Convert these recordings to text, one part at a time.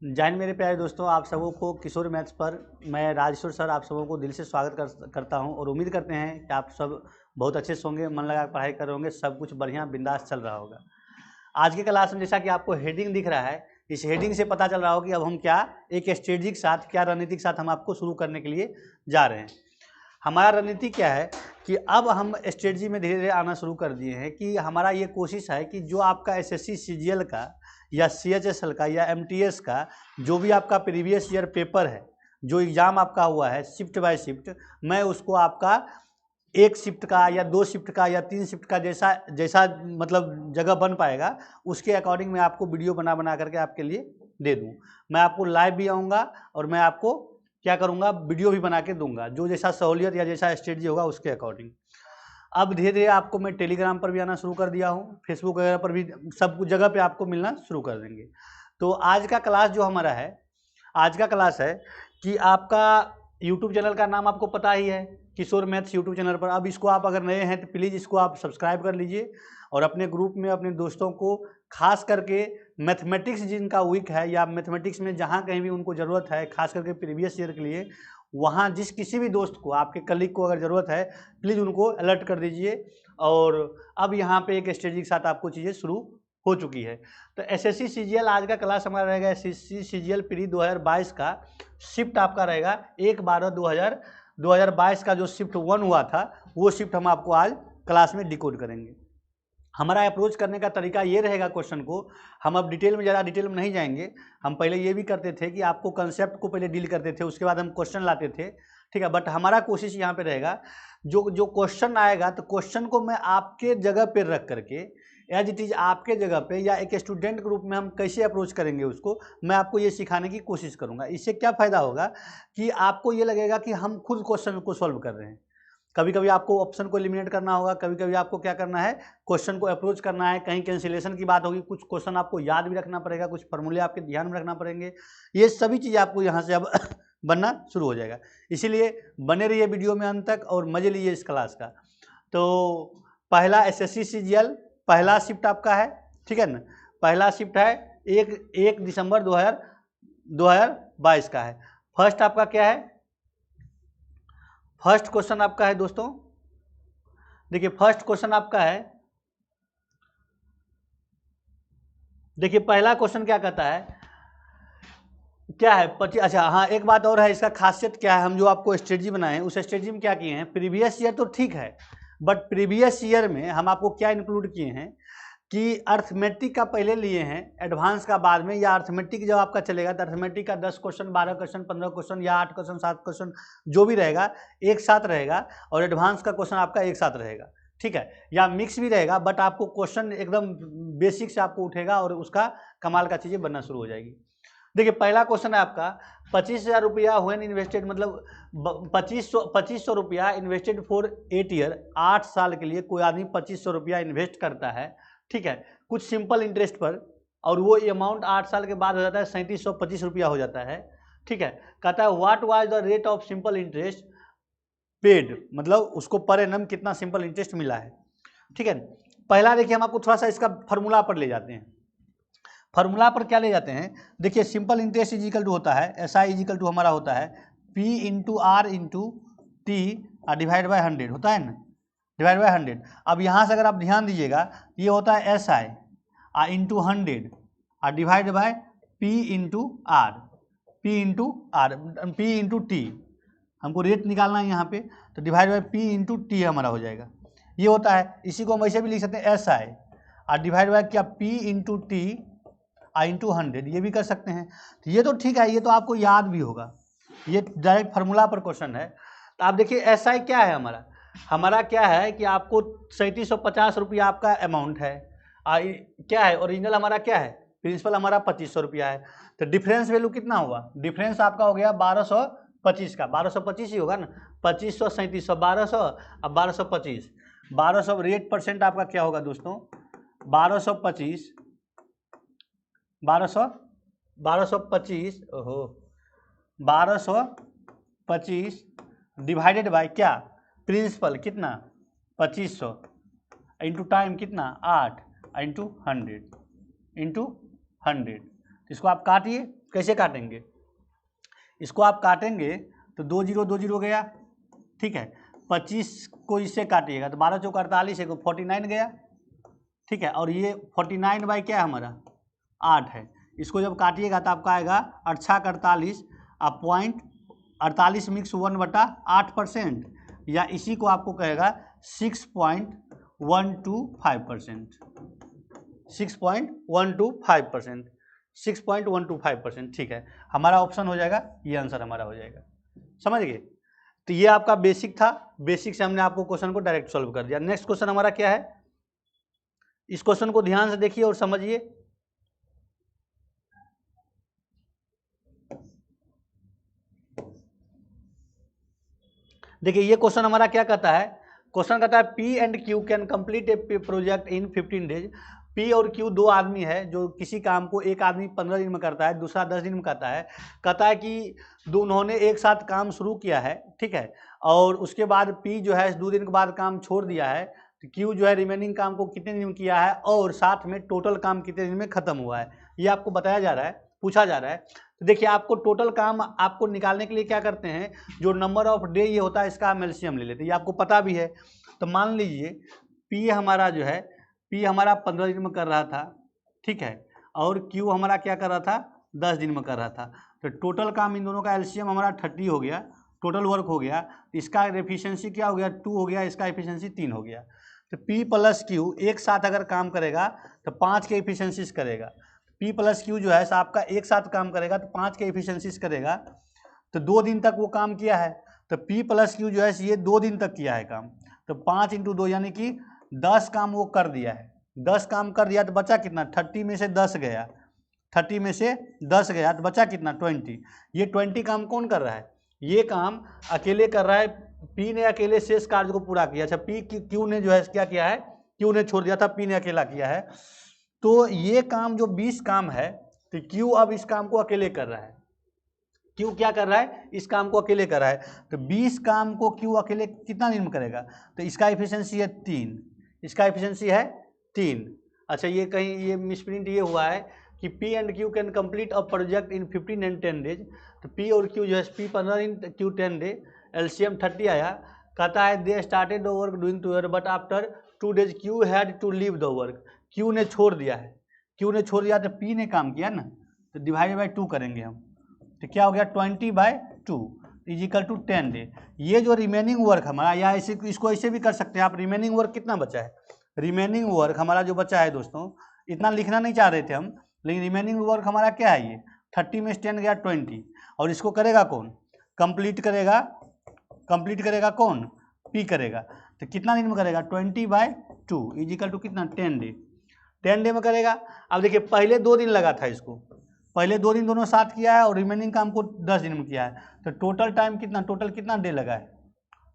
जय हिंद मेरे प्यारे दोस्तों, आप सबों को किशोर मैथ्स पर मैं राजेश्वर सर आप सबों को दिल से स्वागत करता हूं और उम्मीद करते हैं कि आप सब बहुत अच्छे से होंगे, मन लगा पढ़ाई कर रहे होंगे, सब कुछ बढ़िया बिंदास चल रहा होगा। आज के क्लास में जैसा कि आपको हेडिंग दिख रहा है, इस हेडिंग से पता चल रहा हो कि अब हम क्या एक स्ट्रेटजी के साथ, क्या रणनीति के साथ हम आपको शुरू करने के लिए जा रहे हैं। हमारा रणनीति क्या है कि अब हम स्ट्रेटजी में धीरे धीरे आना शुरू कर दिए हैं कि हमारा ये कोशिश है कि जो आपका एसएससी सीजीएल का या सीएचएसएल का या एमटीएस का जो भी आपका प्रीवियस ईयर पेपर है, जो एग्ज़ाम आपका हुआ है शिफ्ट बाय शिफ्ट, मैं उसको आपका एक शिफ्ट का या 2 शिफ्ट का या 3 शिफ्ट का जैसा जैसा मतलब जगह बन पाएगा उसके अकॉर्डिंग मैं आपको वीडियो बना करके आपके लिए दे दूँ। मैं आपको लाइव भी आऊँगा और मैं आपको क्या करूँगा, वीडियो भी बना के दूंगा, जो जैसा सहूलियत या जैसा स्ट्रेटजी होगा उसके अकॉर्डिंग। अब धीरे धीरे आपको मैं टेलीग्राम पर भी आना शुरू कर दिया हूँ, फेसबुक वगैरह पर भी, सब कुछ जगह पे आपको मिलना शुरू कर देंगे। तो आज का क्लास जो हमारा है, आज का क्लास है कि आपका यूट्यूब चैनल का नाम आपको पता ही है, किशोर मैथ्स यूट्यूब चैनल पर। अब इसको आप अगर नए हैं तो प्लीज़ इसको आप सब्सक्राइब कर लीजिए और अपने ग्रुप में अपने दोस्तों को, खास करके मैथमेटिक्स जिनका वीक है या मैथमेटिक्स में जहाँ कहीं भी उनको ज़रूरत है, खास करके प्रीवियस ईयर के लिए, वहाँ जिस किसी भी दोस्त को, आपके कलीग को अगर ज़रूरत है, प्लीज़ उनको अलर्ट कर दीजिए। और अब यहाँ पे एक स्ट्रेटजी के साथ आपको चीज़ें शुरू हो चुकी है। तो एसएससी सीजीएल आज का क्लास हमारा रहेगा एसएससी सीजीएल प्री 2022 का शिफ्ट आपका रहेगा 1/12/2022 का जो शिफ्ट 1 हुआ था वो शिफ्ट हम आपको आज क्लास में डिकोड करेंगे। हमारा अप्रोच करने का तरीका ये रहेगा, क्वेश्चन को हम अब डिटेल में, ज़्यादा डिटेल में नहीं जाएंगे। हम पहले ये भी करते थे कि आपको कंसेप्ट को पहले डील करते थे, उसके बाद हम क्वेश्चन लाते थे, ठीक है। बट हमारा कोशिश यहाँ पे रहेगा, जो जो क्वेश्चन आएगा तो क्वेश्चन को मैं आपके जगह पे रख करके, एज इट इज़ आपके जगह पे या एक स्टूडेंट के रूप में हम कैसे अप्रोच करेंगे उसको, मैं आपको ये सिखाने की कोशिश करूँगा। इससे क्या फ़ायदा होगा कि आपको ये लगेगा कि हम खुद क्वेश्चन को सॉल्व कर रहे हैं। कभी कभी आपको ऑप्शन को एलिमिनेट करना होगा, कभी कभी आपको क्या करना है, क्वेश्चन को अप्रोच करना है, कहीं कैंसिलेशन की बात होगी, कुछ क्वेश्चन आपको याद भी रखना पड़ेगा, कुछ फॉर्मूले आपके ध्यान में रखना पड़ेंगे। ये सभी चीज़ आपको यहाँ से अब बनना शुरू हो जाएगा। इसीलिए बने रहिए वीडियो में अंत तक और मजे लीजिए इस क्लास का। तो पहला एसएससी सीजीएल पहला शिफ्ट आपका है, ठीक है ना। पहला शिफ्ट है 1 दिसंबर 2022 का है। फर्स्ट आपका क्या है, फर्स्ट क्वेश्चन आपका है दोस्तों, देखिए फर्स्ट क्वेश्चन आपका है, देखिए पहला क्वेश्चन क्या कहता है, क्या है 25। अच्छा हाँ, एक बात और है, इसका खासियत क्या है, हम जो आपको स्ट्रेटजी बनाए हैं उस स्ट्रेटजी में क्या किए हैं, प्रीवियस ईयर तो ठीक है, बट प्रीवियस ईयर में हम आपको क्या इंक्लूड किए हैं कि अर्थमेटिक का पहले लिए हैं, एडवांस का बाद में, या अर्थमेटिक जब आपका चलेगा तो अर्थमेटिक का 10 क्वेश्चन, 12 क्वेश्चन, 15 क्वेश्चन या 8 क्वेश्चन, 7 क्वेश्चन जो भी रहेगा एक साथ रहेगा, और एडवांस का क्वेश्चन आपका एक साथ रहेगा, ठीक है। या मिक्स भी रहेगा, बट आपको क्वेश्चन एकदम बेसिक से आपको उठेगा और उसका कमाल का चीज़ें बनना शुरू हो जाएगी। देखिए पहला क्वेश्चन है आपका 25,000 रुपया व्हेन इन्वेस्टेड, मतलब 2500 रुपया इन्वेस्टेड फॉर 8 ईयर, 8 साल के लिए कोई आदमी 2500 रुपया इन्वेस्ट करता है, ठीक है, कुछ सिंपल इंटरेस्ट पर, और वो अमाउंट 8 साल के बाद हो जाता है 3725 रुपया हो जाता है, ठीक है। कहता है what was the rate of simple interest paid, मतलब उसको पर एनम कितना सिंपल इंटरेस्ट मिला है, ठीक है। पहला देखिए हम आपको थोड़ा सा इसका फार्मूला पर ले जाते हैं। फार्मूला पर क्या ले जाते हैं, देखिए simple interest is equal to होता है, S I is equal to हमारा होता है P into R into T divide by 100 होता है ना, डिवाइड बाई 100। अब यहाँ से अगर आप ध्यान दीजिएगा, ये होता है S I into 100 divide by P into R, P into T, हमको रेट निकालना है यहाँ पे, तो divide by P into T हमारा हो जाएगा, ये होता है। इसी को हम ऐसे भी लिख सकते हैं एस आई डिवाइड बाय क्या, पी इंटू टी इंटू 100, ये भी कर सकते हैं। तो ये तो ठीक है, ये तो आपको याद भी होगा, ये डायरेक्ट फार्मूला पर क्वेश्चन है। तो आप देखिए एस आई क्या है हमारा, हमारा क्या है कि आपको 3750 रुपया आपका अमाउंट है, क्या है ओरिजिनल हमारा क्या है, प्रिंसिपल हमारा 2500 रुपया है। तो डिफरेंस वैल्यू कितना हुआ, डिफरेंस आपका हो गया 1225 का, 1225 ही होगा ना, 2500 3700 1200, अब 1225, 1200 रेट परसेंट आपका क्या होगा दोस्तों, 1225 डिवाइडेड बाय क्या, प्रिंसिपल कितना 2500 इंटू टाइम कितना 8 इंटू 100, इसको आप काटिए, कैसे काटेंगे, इसको आप काटेंगे तो 2 0 2 0 गया, ठीक है। 25 को इससे काटिएगा तो 12 चौक 48 है, 49 गया, ठीक है। और ये 49 बाई क्या है हमारा 8 है। इसको जब काटिएगा तो आपका आएगा 8 48 पॉइंट 48 मिक्स 1/8%, या इसी को आपको कहेगा 6.125%, 6.125%, 6.125%, ठीक है। हमारा ऑप्शन हो जाएगा, ये आंसर हमारा हो जाएगा, समझ गए। तो ये आपका बेसिक था, बेसिक से हमने आपको क्वेश्चन को डायरेक्ट सॉल्व कर दिया। नेक्स्ट क्वेश्चन हमारा क्या है, इस क्वेश्चन को ध्यान से देखिए और समझिए। देखिए ये क्वेश्चन हमारा क्या कहता है, क्वेश्चन कहता है P and Q can complete A project in 15 days. P और Q दो आदमी है जो किसी काम को, एक आदमी 15 दिन में करता है, दूसरा 10 दिन में करता है। कहता है कि उन्होंने एक साथ काम शुरू किया है, ठीक है, और उसके बाद P जो है 2 दिन के बाद काम छोड़ दिया है, तो Q जो है रिमेनिंग काम को कितने दिन में किया है, और साथ में टोटल काम कितने दिन में खत्म हुआ है, ये आपको बताया जा रहा है, पूछा जा रहा है। तो देखिए आपको टोटल काम आपको निकालने के लिए क्या करते हैं, जो नंबर ऑफ डे ये होता है इसका हम एलसीएम ले लेते हैं, ये आपको पता भी है। तो मान लीजिए P हमारा जो है, P हमारा 15 दिन में कर रहा था, ठीक है, और Q हमारा क्या कर रहा था 10 दिन में कर रहा था। तो टोटल काम इन दोनों का एलसीएम हमारा 30 हो गया, टोटल वर्क हो गया। इसका एफिशिएंसी क्या हो गया 2 हो गया, इसका एफिशिएंसी 3 हो गया। तो P प्लस Q एक साथ अगर काम करेगा तो 5 के एफिशिएंसीज करेगा। P प्लस Q जो है आपका एक साथ काम करेगा तो 5 के एफिशिएंसीज करेगा, तो 2 दिन तक वो काम किया है। तो P प्लस Q जो है ये 2 दिन तक किया है काम, तो 5 × 2 यानी कि 10 काम वो कर दिया है। 10 काम कर दिया तो बचा कितना, 30 में से 10 गया, 30 में से 10 गया तो बचा कितना 20। ये 20 काम कौन कर रहा है, ये काम अकेले कर रहा है, P ने अकेले शेष कार्य को पूरा किया। अच्छा Q ने जो है क्या किया है, Q ने छोड़ दिया था, P ने अकेला किया है। तो ये काम जो 20 काम है, तो Q अब इस काम को अकेले कर रहा है। Q क्या कर रहा है, इस काम को अकेले कर रहा है। तो 20 काम को Q अकेले कितना दिन में करेगा, तो इसका एफिशिएंसी है 3, इसका एफिशिएंसी है 3। अच्छा ये कहीं ये मिसप्रिंट ये हुआ है कि P and Q can complete a project in 15 and 10 days. तो P और Q जो है P 15 दिन, Q 10 डे, एलसीएम 30 आया। कहता है they started the work doing together but after 2 days Q had to leave the work. Q ने छोड़ दिया है, Q ने छोड़ दिया तो P ने काम किया ना, तो डिवाइड बाई 2 करेंगे हम, तो क्या हो गया 20/2 इजिकल टू 10 डे। ये जो रिमेनिंग वर्क हमारा, या ऐसे इसको ऐसे भी कर सकते हैं आप, रिमेनिंग वर्क कितना बचा है, रिमेनिंग वर्क हमारा जो बचा है दोस्तों, इतना लिखना नहीं चाह रहे थे हम, लेकिन रिमेनिंग वर्क हमारा क्या है, ये 30 में से 10 गया 20, और इसको करेगा कौन, कंप्लीट करेगा कौन, P करेगा। तो कितना दिन में करेगा 20/2 इजिकल टू कितना 10 डे, 10 डे में करेगा। अब देखिए पहले 2 दिन लगा था इसको, पहले 2 दिन दोनों साथ किया है और रिमेनिंग काम को 10 दिन में किया है, तो टोटल टाइम कितना, टोटल कितना डे लगा है,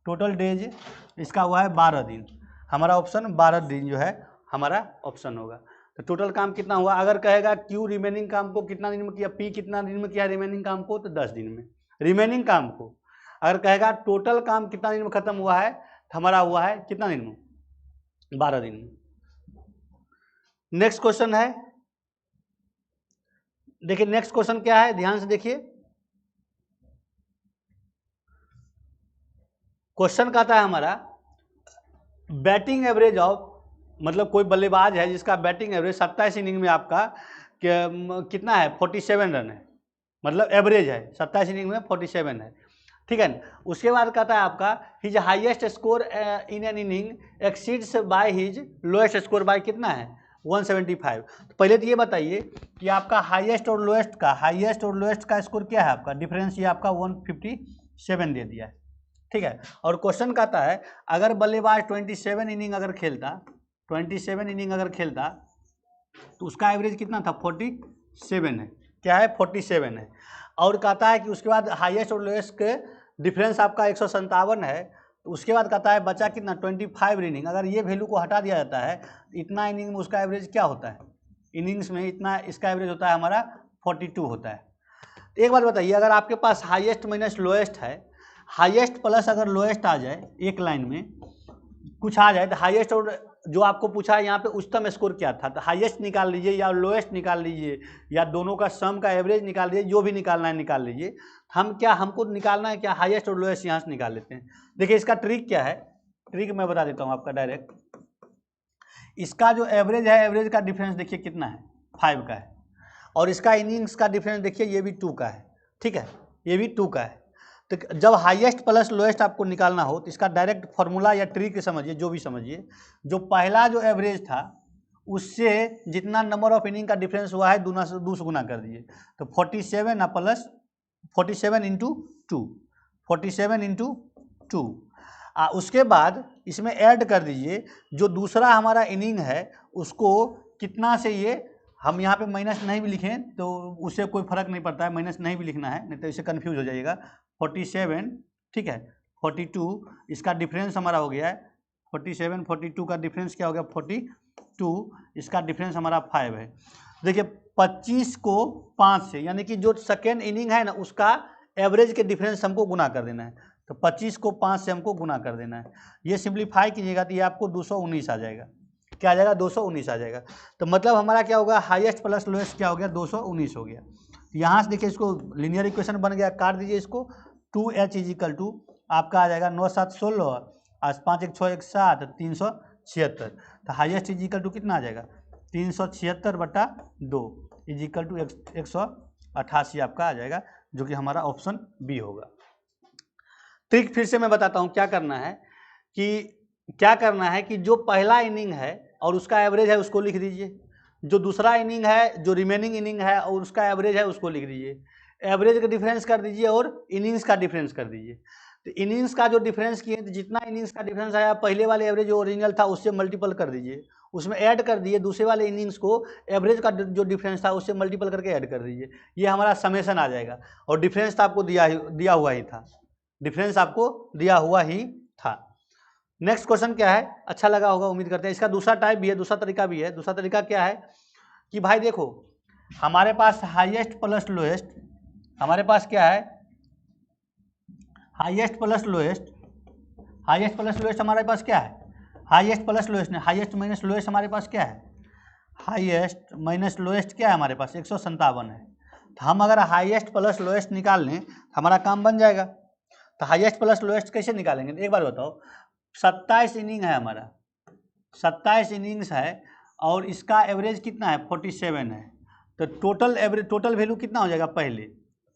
टोटल डेज इसका हुआ है 12 दिन। हमारा ऑप्शन 12 दिन जो है हमारा ऑप्शन होगा। तो टोटल काम कितना हुआ, अगर कहेगा Q रिमेनिंग काम को कितना दिन में किया, P कितना दिन में किया रिमेनिंग काम को, तो 10 दिन में रिमेनिंग काम को। अगर कहेगा टोटल काम कितना दिन में खत्म हुआ है, तो हमारा हुआ है कितना दिन में, 12 दिन में। नेक्स्ट क्वेश्चन है, देखिए नेक्स्ट क्वेश्चन क्या है, ध्यान से देखिए। क्वेश्चन कहता है हमारा बैटिंग एवरेज ऑफ, मतलब कोई बल्लेबाज है जिसका बैटिंग एवरेज 27 इनिंग में आपका कितना है 47 रन है, मतलब एवरेज है 27 इनिंग में 47 है, ठीक है। उसके बाद कहता है आपका his highest score in an inning exceeds by his lowest score bye कितना है 175। तो पहले तो ये बताइए कि आपका हाईएस्ट और लोएस्ट का स्कोर क्या है, आपका डिफरेंस ये आपका 157 दे दिया है, ठीक है। और क्वेश्चन कहता है अगर बल्लेबाज 27 इनिंग अगर खेलता तो उसका एवरेज कितना था 47 है, क्या है 47 है। और कहता है कि उसके बाद हाईएस्ट और लोएस्ट के डिफरेंस आपका 157 है, तो उसके बाद कहता है बचा कितना 25 इनिंग। अगर ये वैल्यू को हटा दिया जाता है, इतना इनिंग में उसका एवरेज क्या होता है, इनिंग्स में इतना इसका एवरेज होता है हमारा 42 होता है। एक बात बताइए, अगर आपके पास हाईएस्ट माइनस लोएस्ट है, हाईएस्ट प्लस अगर लोएस्ट आ जाए एक लाइन में कुछ आ जाए, तो हाईएस्ट और जो आपको पूछा है यहाँ पे उच्चतम स्कोर क्या था, तो हाईएस्ट निकाल लीजिए या लोएस्ट निकाल लीजिए या दोनों का सम का एवरेज निकाल लीजिए, जो भी निकालना है निकाल लीजिए। हमको निकालना है क्या, हाईएस्ट और लोएस्ट यहाँ से निकाल लेते हैं। देखिए इसका ट्रिक क्या है, ट्रिक मैं बता देता हूँ आपका डायरेक्ट। इसका जो एवरेज है, एवरेज का डिफरेंस देखिए कितना है, 5 का है, और इसका इनिंग्स का डिफरेंस देखिए ये भी 2 का है, ठीक है, ये भी 2 का है। तो जब हाईएस्ट प्लस लोएस्ट आपको निकालना हो तो इसका डायरेक्ट फार्मूला या ट्रिक समझिए, जो भी समझिए, जो पहला जो एवरेज था उससे जितना नंबर ऑफ इनिंग का डिफरेंस हुआ है 2 से गुना कर दीजिए, तो 47 ना प्लस 47 इंटू 2, 47 इंटू 2। उसके बाद इसमें ऐड कर दीजिए जो दूसरा हमारा इनिंग है उसको कितना से, ये हम यहाँ पे माइनस नहीं भी लिखें तो उससे कोई फर्क नहीं पड़ता है, माइनस नहीं भी लिखना है, नहीं तो इससे कन्फ्यूज हो जाइएगा। 47, ठीक है, 42, इसका डिफरेंस हमारा हो गया है 47, 42 का डिफरेंस क्या हो गया 42, इसका डिफरेंस हमारा 5 है। देखिए 25 को 5 से, यानी कि जो सेकेंड इनिंग है ना उसका एवरेज के डिफरेंस हमको गुना कर देना है, तो 25 को 5 से हमको गुना कर देना है। ये सिंप्लीफाई कीजिएगा तो ये आपको 219 आ जाएगा। क्या आ जाएगा, 219 आ जाएगा। तो मतलब हमारा क्या होगा, हाईएस्ट प्लस लोएस्ट क्या हो गया, 219 हो गया। यहाँ से देखिए इसको लीनियर इक्वेशन बन गया, काट दीजिए इसको। 2h = आपका आ जाएगा 9 7 16, 5 1 6 1 7, 376। तो हाईएस्ट = कितना आ जाएगा, 376/2 = 188 आपका आ जाएगा, जो कि हमारा ऑप्शन बी होगा। ट्रिक फिर से मैं बताता हूँ क्या करना है कि जो पहला इनिंग है और उसका एवरेज है उसको लिख दीजिए, जो दूसरा इनिंग है, जो रिमेनिंग इनिंग है और उसका एवरेज है उसको लिख दीजिए, एवरेज का डिफरेंस कर दीजिए और इनिंग्स का डिफरेंस कर दीजिए। तो इनिंग्स का जो डिफरेंस किए तो जितना इनिंग्स का डिफरेंस आया पहले वाले एवरेज जो ओरिजिनल था उससे मल्टीपल कर दीजिए, उसमें ऐड कर दिए दूसरे वाले इनिंग्स को, एवरेज का जो डिफरेंस था उससे मल्टीपल करके ऐड कर दीजिए, ये हमारा समेशन आ जाएगा। और डिफरेंस तो आपको दिया हुआ ही था, डिफरेंस आपको दिया हुआ ही था। नेक्स्ट क्वेश्चन क्या है, अच्छा लगा होगा उम्मीद करते हैं। इसका दूसरा टाइप भी है, दूसरा तरीका भी है। दूसरा तरीका क्या है कि भाई देखो हमारे पास हाईएस्ट प्लस लोएस्ट, हमारे पास क्या है, highest plus lowest, highest plus lowest हमारे पास क्या है, हाईएस्ट प्लस लोएस्ट नहीं, हाईएस्ट माइनस लोएस्ट हमारे पास क्या है, हाईएस्ट माइनस लोएस्ट क्या है हमारे पास 157 है। तो हम अगर हाईएस्ट प्लस लोएस्ट निकाल लें हमारा काम बन जाएगा। तो हाईएस्ट प्लस लोएस्ट कैसे निकालेंगे, एक बार बताओ। 27 इनिंग है हमारा, 27 इनिंग्स है और इसका एवरेज कितना है 47 है। तो टोटल एवरेज, टोटल वैल्यू कितना हो जाएगा, पहले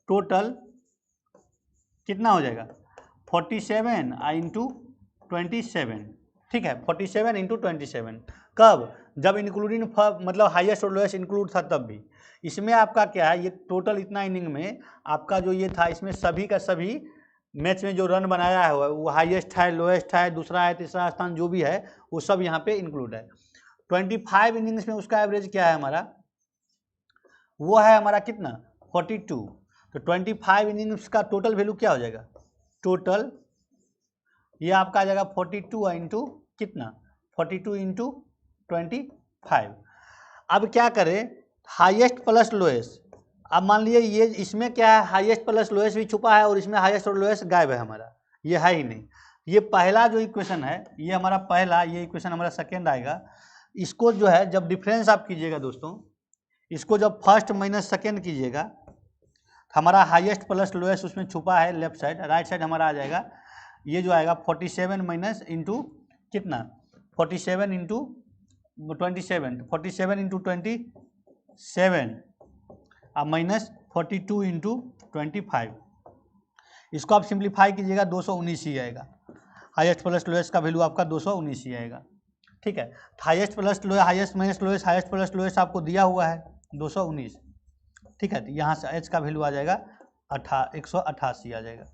टोटल कितना हो जाएगा 47 इंटू 27, ठीक है, 47 इंटू 27। कब, जब इंक्लूडिंग मतलब हाईएस्ट और लोएस्ट इंक्लूड था तब भी। इसमें आपका क्या है, ये टोटल इतना इनिंग में आपका जो ये था, इसमें सभी का सभी मैच में जो रन बनाया है वो हाईएस्ट है, लोएस्ट है, दूसरा है, तीसरा स्थान जो भी है वो सब यहाँ पे इंक्लूड है। 25 इनिंग्स में उसका एवरेज क्या है हमारा, वो है हमारा कितना 42। तो 25 इनिंग्स का टोटल वैल्यू क्या हो जाएगा, टोटल ये आपका आ जाएगा 42 इंटू कितना 42 इंटू 25। अब क्या करें, हाईएस्ट प्लस लोएस्ट। अब मान लीजिए ये इसमें क्या है, हाईएस्ट प्लस लोएस्ट भी छुपा है और इसमें हाईएस्ट और लोएस्ट गायब है हमारा, ये है ही नहीं। ये पहला जो इक्वेशन है ये हमारा पहला, ये इक्वेशन हमारा सेकेंड आएगा। इसको जो है जब डिफरेंस आप कीजिएगा दोस्तों, इसको जब फर्स्ट माइनस सेकेंड कीजिएगा हमारा हाईएस्ट प्लस लोएस्ट उसमें छुपा है लेफ्ट साइड, राइट साइड हमारा आ जाएगा ये जो आएगा 47 माइनस इंटू कितना 47 इंटू 27, 47 इंटू 27 अब माइनस 42 इंटू 25। इसको आप सिंप्लीफाई कीजिएगा 219 ही आएगा। हाईएस्ट प्लस लोएस्ट का वैल्यू आपका 219 ही आएगा, ठीक है। Highest plus lowest, highest minus lowest, highest plus lowest आपको दिया हुआ है 219, ठीक है। तो यहाँ से एच का वैल्यू आ जाएगा 188 आ जाएगा।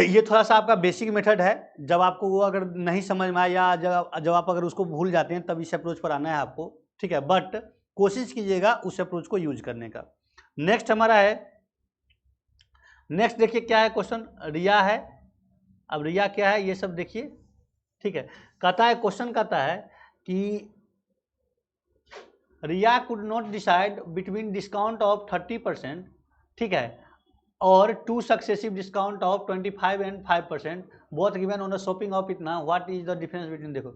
ये थोड़ा सा आपका बेसिक मेथड है, जब आपको वो अगर नहीं समझ में आए या जब आप अगर उसको भूल जाते हैं तब इस अप्रोच पर आना है आपको, ठीक है। बट कोशिश कीजिएगा उस अप्रोच को यूज करने का। नेक्स्ट हमारा है, नेक्स्ट देखिए क्या है क्वेश्चन, रिया है। अब रिया क्या है ये सब देखिए, ठीक है। कहता है, क्वेश्चन कहता है कि Riya could not decide between discount of 30%, ठीक है, और 2 successive discount of 25 and 5% both given on the shopping of इतना, what is the difference between. देखो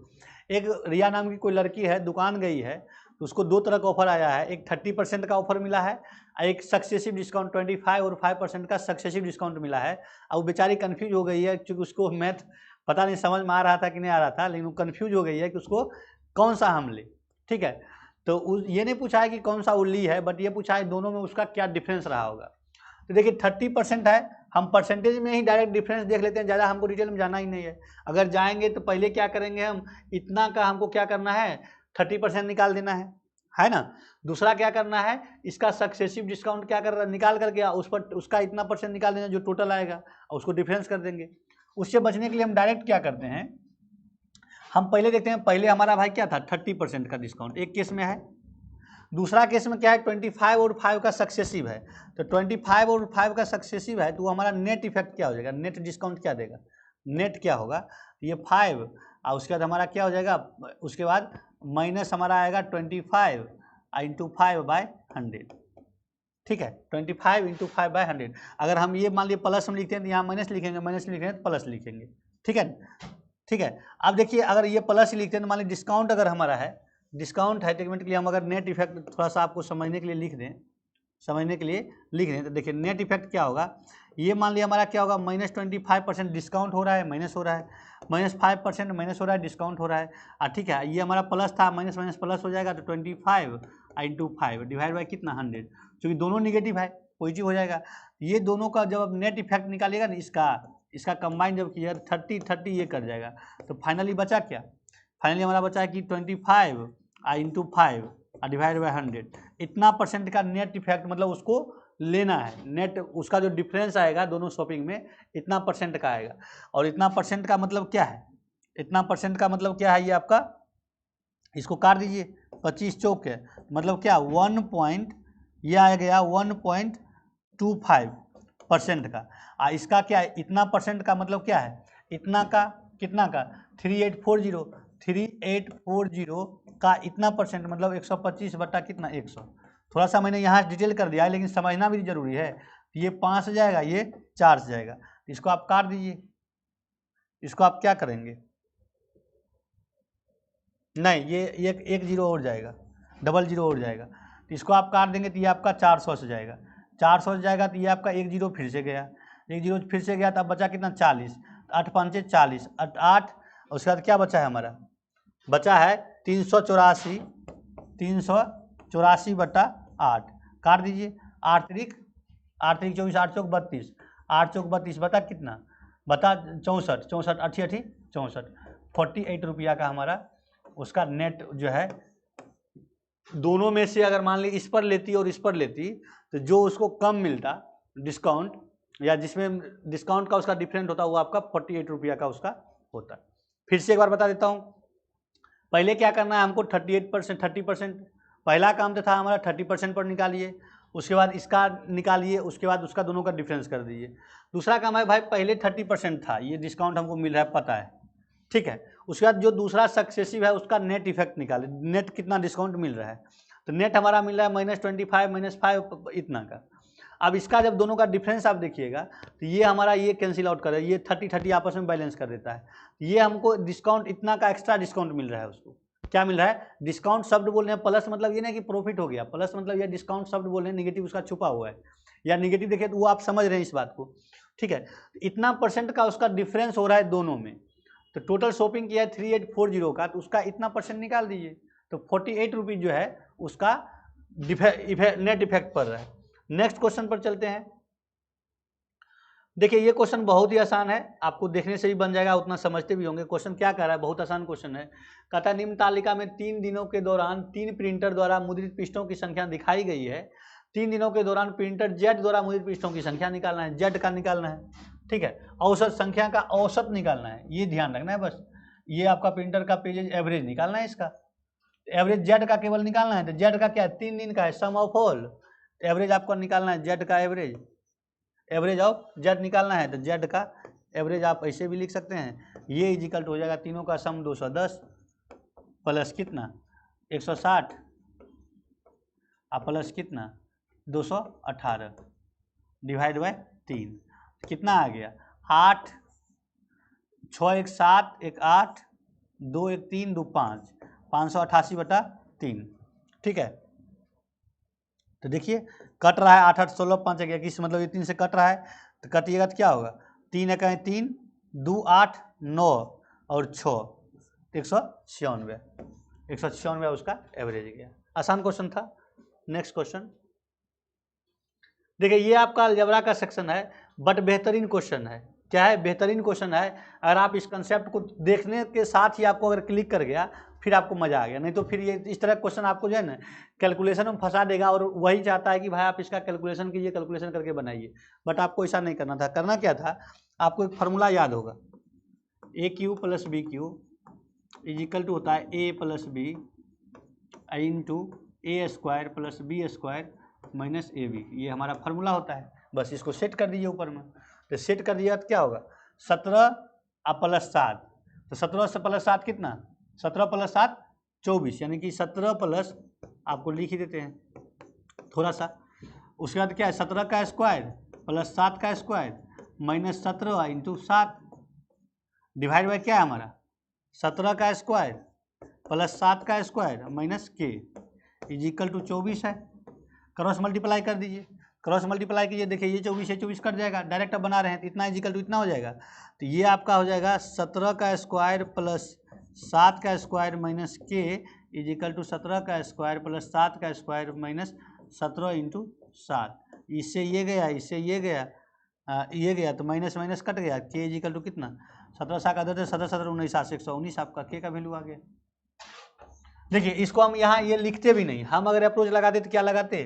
एक रिया नाम की कोई लड़की है, दुकान गई है, तो उसको दो तरह का ऑफर आया है, एक 30% का ऑफर मिला है, एक सक्सेसिव डिस्काउंट 25 और 5% का सक्सेसिव डिस्काउंट मिला है। अब वो बेचारी कन्फ्यूज हो गई है, क्योंकि उसको मैथ पता नहीं समझ में आ रहा था कि नहीं आ रहा था, लेकिन वो कन्फ्यूज हो गई है कि उसको कौन सा हम ले। ठीक है, तो ये नहीं पूछा है कि कौन सा वो ली है, बट ये पूछा है दोनों में उसका क्या डिफरेंस रहा होगा। तो देखिए 30% है, हम परसेंटेज में ही डायरेक्ट डिफरेंस देख लेते हैं, ज़्यादा हमको डिटेल में जाना ही नहीं है। अगर जाएंगे तो पहले क्या करेंगे, हम इतना का हमको क्या करना है, 30% निकाल देना है ना। दूसरा क्या करना है, इसका सक्सेसिव डिस्काउंट क्या कर निकाल करके उस पर उसका इतना परसेंट निकाल देना जो टोटल आएगा, और उसको डिफरेंस कर देंगे। उससे बचने के लिए हम डायरेक्ट क्या करते हैं, हम पहले देखते हैं, पहले हमारा भाई क्या था 30% का डिस्काउंट एक केस में है, दूसरा केस में क्या है 25 और 5 का सक्सेसिव है। तो 25 और 5 का सक्सेसिव है, तो हमारा नेट इफेक्ट क्या हो जाएगा, नेट डिस्काउंट क्या देगा, नेट क्या होगा, ये 5 और उसके बाद हमारा क्या हो जाएगा, उसके बाद माइनस हमारा आएगा 25 इंटू 5/100। ठीक है, 25 इंटू 5/100। अगर हम ये मान लिए प्लस हम लिखते हैं तो यहाँ माइनस लिखेंगे, माइनस लिखेंगे तो प्लस लिखेंगे। ठीक है, ठीक है। अब देखिए अगर ये प्लस ही लिखते हैं तो मान लीजिए डिस्काउंट अगर हमारा है, डिस्काउंट है टेकमेंट के लिए हम अगर नेट इफेक्ट थोड़ा सा आपको समझने के लिए लिख दें, समझने के लिए लिख दें, तो देखिए नेट इफेक्ट क्या होगा, ये मान लिया हमारा क्या होगा, -25% डिस्काउंट हो रहा है, माइनस हो रहा है, -5% माइनस हो रहा है, डिस्काउंट हो रहा है। ठीक है, ये हमारा प्लस था, माइनस माइनस प्लस हो जाएगा, तो 25 इंटू 5 डिवाइड बाई कितना 100, क्योंकि दोनों निगेटिव है, पॉजिटिव हो जाएगा। ये दोनों का जब आप नेट इफेक्ट निकालिएगा ना, इसका कंबाइन जब किया 30 ये कर जाएगा, तो फाइनली बचा क्या, फाइनली हमारा बचा है कि 25 इंटू 5 डिवाइड बाई 100, इतना परसेंट का नेट इफेक्ट, मतलब उसको लेना है, नेट उसका जो डिफरेंस आएगा दोनों शॉपिंग में इतना परसेंट का आएगा। और इतना परसेंट का मतलब क्या है, इतना परसेंट का मतलब क्या है, ये आपका, इसको काट दीजिए, 25 चौक है, मतलब क्या 1 ये आ गया 1.25% का। इसका क्या है, इतना परसेंट का मतलब क्या है, इतना का कितना का 3840 का इतना परसेंट मतलब 125 बटा कितना 100। थोड़ा सा मैंने यहाँ डिटेल कर दिया है, लेकिन समझना भी जरूरी है। ये 5 से जाएगा, ये 4 से जाएगा, इसको आप काट दीजिए, इसको आप क्या करेंगे, नहीं ये एक जीरो और जाएगा, डबल जीरो और जाएगा, तो इसको आप काट देंगे तो ये आपका 400 से जाएगा, 400 से जाएगा तो ये आपका एक जीरो फिर से गया, एक जीरो फिर से गया, तो अब बचा कितना 40, 8 5 40, 8, उसके बाद क्या बचा है हमारा, बचा है 384 बटा 8, काट दीजिए, 8 3 24, 8 चौक 32, 8 चौक 32 बता कितना, बता 64, 64 80 80 64, 48 रुपया का हमारा उसका नेट जो है। दोनों में से अगर मान ली इस पर लेती और इस पर लेती, तो जो उसको कम मिलता डिस्काउंट, या जिसमें डिस्काउंट का उसका डिफरेंट होता, वो आपका 48 रुपया का उसका होता। फिर से एक बार बता देता हूँ, पहले क्या करना है हमको 38% 30%, पहला काम तो था हमारा 30% पर निकालिए, उसके बाद इसका निकालिए, उसके बाद उसका दोनों का डिफरेंस कर दीजिए। दूसरा काम है भाई, पहले 30% था, ये डिस्काउंट हमको मिल रहा है पता है, ठीक है, उसके बाद जो दूसरा सक्सेसिव है उसका नेट इफेक्ट निकाले, नेट कितना डिस्काउंट मिल रहा है, तो नेट हमारा मिल रहा है -25 -5 इतना का। अब इसका जब दोनों का डिफरेंस आप देखिएगा, तो ये हमारा ये कैंसिल आउट कर, ये 30 आपस में बैलेंस कर देता है, ये हमको डिस्काउंट इतना का एक्स्ट्रा डिस्काउंट मिल रहा है। उसको क्या मिल रहा है, डिस्काउंट शब्द बोल रहे हैं, प्लस मतलब ये नहीं कि प्रॉफिट हो गया, प्लस मतलब ये डिस्काउंट शब्द बोल रहे हैं, निगेटिव उसका छुपा हुआ है, या निगेटिव देखिए तो वो आप समझ रहे हैं इस बात को, ठीक है। इतना परसेंट का उसका डिफरेंस हो रहा है दोनों में, तो टोटल शॉपिंग किया है 3840 का, तो उसका इतना परसेंट निकाल दीजिए, तो 48 रुपीज़ जो है उसका नेट इफेक्ट पड़ रहा है। नेक्स्ट क्वेश्चन पर चलते हैं। देखिए ये क्वेश्चन बहुत ही आसान है, आपको देखने से ही बन जाएगा, उतना समझते भी होंगे। क्वेश्चन क्या कह रहा है, बहुत आसान क्वेश्चन है। कहता है निम्न तालिका में 3 दिनों के दौरान 3 प्रिंटर द्वारा मुद्रित पृष्ठों की संख्या दिखाई गई है। 3 दिनों के दौरान प्रिंटर जेड द्वारा मुद्रित पृष्ठों की संख्या निकालना है, जेड का निकालना है, ठीक है। औसत संख्या का औसत निकालना है, ये ध्यान रखना है बस। ये आपका प्रिंटर का पेज एवरेज निकालना है, इसका एवरेज जेड का केवल निकालना है। तो जेड का क्या है, 3 दिन का है, सम ऑफ ऑल, एवरेज आपको निकालना है, जेड का एवरेज, एवरेज ऑफ जेड निकालना है। तो जेड का एवरेज आप ऐसे भी लिख सकते हैं, ये इजिकल हो जाएगा तीनों का सम 210 प्लस कितना 160 प्लस कितना 218 डिवाइड बाय 3, कितना आ गया 8, 6 1 7 1 8, 2 1 3 2 5, 588/3। ठीक है, तो देखिए कट रहा है 8 8 16 5 21, मतलब ये 3 से कट रहा है, तो कटिएगा तो क्या होगा 3 1 3 2 8 9 और 6 196, 196 उसका एवरेज गया। आसान क्वेश्चन था। नेक्स्ट क्वेश्चन देखिए, ये आपका अलजेब्रा का सेक्शन है, बट बेहतरीन क्वेश्चन है। क्या है? बेहतरीन क्वेश्चन है। अगर आप इस कंसेप्ट को देखने के साथ ही आपको अगर क्लिक कर गया फिर आपको मजा आ गया, नहीं तो फिर ये इस तरह क्वेश्चन आपको जो है ना कैलकुलेशन में फंसा देगा, और वही चाहता है कि भाई आप इसका कैलकुलेशन कीजिए, कैलकुलेशन करके बनाइए, बट आपको ऐसा नहीं करना था। करना क्या था, आपको एक फार्मूला याद होगा, AQ + BQ = होता है A + B × A² + B² - AB। ये हमारा फार्मूला होता है। बस इसको सेट कर दीजिए ऊपर में, तो सेट कर दिया तो क्या होगा 17 + 7, तो 17 + 7 कितना, 17 + 7 24, यानी कि 17 प्लस आपको लिख ही देते हैं थोड़ा सा। उसके बाद क्या है 17 का स्क्वायर + 7 का स्क्वायर -17 × 7 डिवाइड बाय क्या है हमारा 17 का स्क्वायर + 7 का स्क्वायर -k = 24 है। क्रॉस मल्टीप्लाई कर दीजिए, क्रॉस मल्टीप्लाई कीजिए, देखिए ये 24 कट जाएगा, डायरेक्ट अब बना रहे हैं तो इतना = इतना हो जाएगा, तो ये आपका हो जाएगा 17 का स्क्वायर + 7 का स्क्वायर -k = 17 का स्क्वायर + 7 का स्क्वायर -17 × 7। इससे ये गया, इससे ये गया, ये गया तो माइनस माइनस कट गया, k = कितना 17 7 का 17 17 19 7 119, आपका k का वैल्यू आ गया। देखिए इसको हम यहाँ ये लिखते भी नहीं, हम अगर अप्रोच लगाते तो क्या लगाते,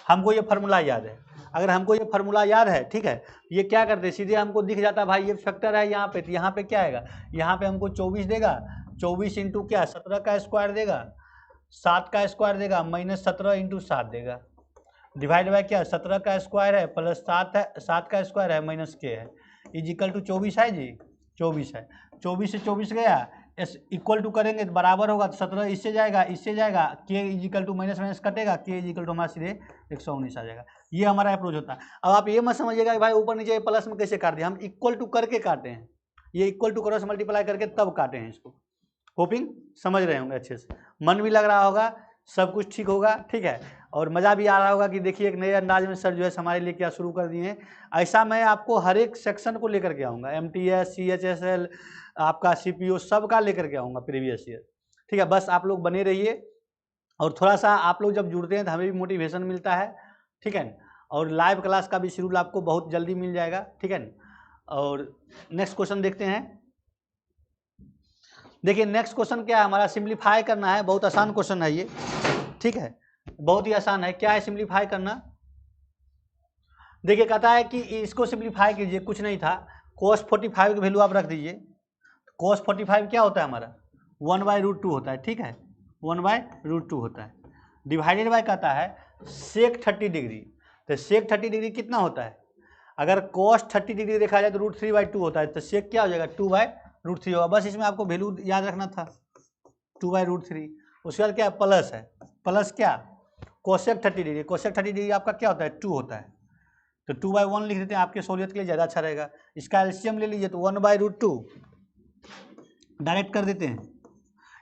हमको ये फार्मूला याद है, अगर हमको ये फार्मूला याद है, ठीक है, ये क्या करते सीधे हमको दिख जाता भाई ये फैक्टर है यहाँ पे, तो यहाँ पे क्या आएगा, यहाँ पे हमको 24 देगा, 24 इंटू क्या 17 का स्क्वायर देगा, 7 का स्क्वायर देगा -17 × 7 देगा, डिवाइड बाय क्या 17 का स्क्वायर है + 7 है, 7 का स्क्वायर है -k है, = 24 है जी, 24 है, 24 से 24 गया, इक्वल टू करेंगे तो बराबर होगा, तो 17 इससे जाएगा, इससे जाएगा, k = माइनस माइनस कटेगा, k = हमारा सीधे 119 आ जाएगा। ये हमारा अप्रोच होता है। अब आप ये मत समझिएगा कि भाई ऊपर नीचे प्लस में कैसे काट दिया, हम इक्वल टू करके काटे हैं, ये इक्वल टू क्रॉस मल्टीप्लाई करके तब काटे हैं इसको। होपिंग समझ रहे होंगे अच्छे से, मन भी लग रहा होगा, सब कुछ ठीक होगा, ठीक है, और मज़ा भी आ रहा होगा कि देखिए एक नए अंदाज में सर जो है हमारे लिए क्या शुरू कर दिए हैं। ऐसा मैं आपको हर एक सेक्शन को लेकर के आऊँगा, MTS CHSL आपका CPO सब का लेकर के आऊँगा प्रीवियस ईयर, ठीक है। बस आप लोग बने रहिए, और थोड़ा सा आप लोग जब जुड़ते हैं तो हमें भी मोटिवेशन मिलता है, ठीक है, और लाइव क्लास का भी शेड्यूल आपको बहुत जल्दी मिल जाएगा, ठीक है। और नेक्स्ट क्वेश्चन देखते हैं। देखिए नेक्स्ट क्वेश्चन क्या है हमारा, सिंप्लीफाई करना है, बहुत आसान क्वेश्चन है ये, ठीक है, बहुत ही आसान है। क्या है सिंप्लीफाई करना, देखिए कहता है कि इसको सिंप्लीफाई कीजिए, कुछ नहीं था, cos 45 की वैल्यू आप रख दीजिए, cos 45 क्या होता है हमारा 1/√2 होता है, ठीक है, 1/√2 होता है, डिवाइडेड बाय कहता है sec 30 डिग्री, तो sec 30 डिग्री कितना होता है, अगर cos 30 डिग्री देखा जाए तो √3/2 होता है, तो sec क्या हो जाएगा 2/√3 होगा। बस इसमें आपको वैल्यू याद रखना था 2/√3। उसके बाद क्या प्लस है, प्लस क्या cosec 30 डिग्री, cosec 30 डिग्री आपका क्या होता है 2 होता है, तो 2/1 लिख देते हैं, आपके सहूलियत के लिए ज़्यादा अच्छा रहेगा। इसका एलसीएम ले लीजिए तो 1/√2 डायरेक्ट कर देते हैं,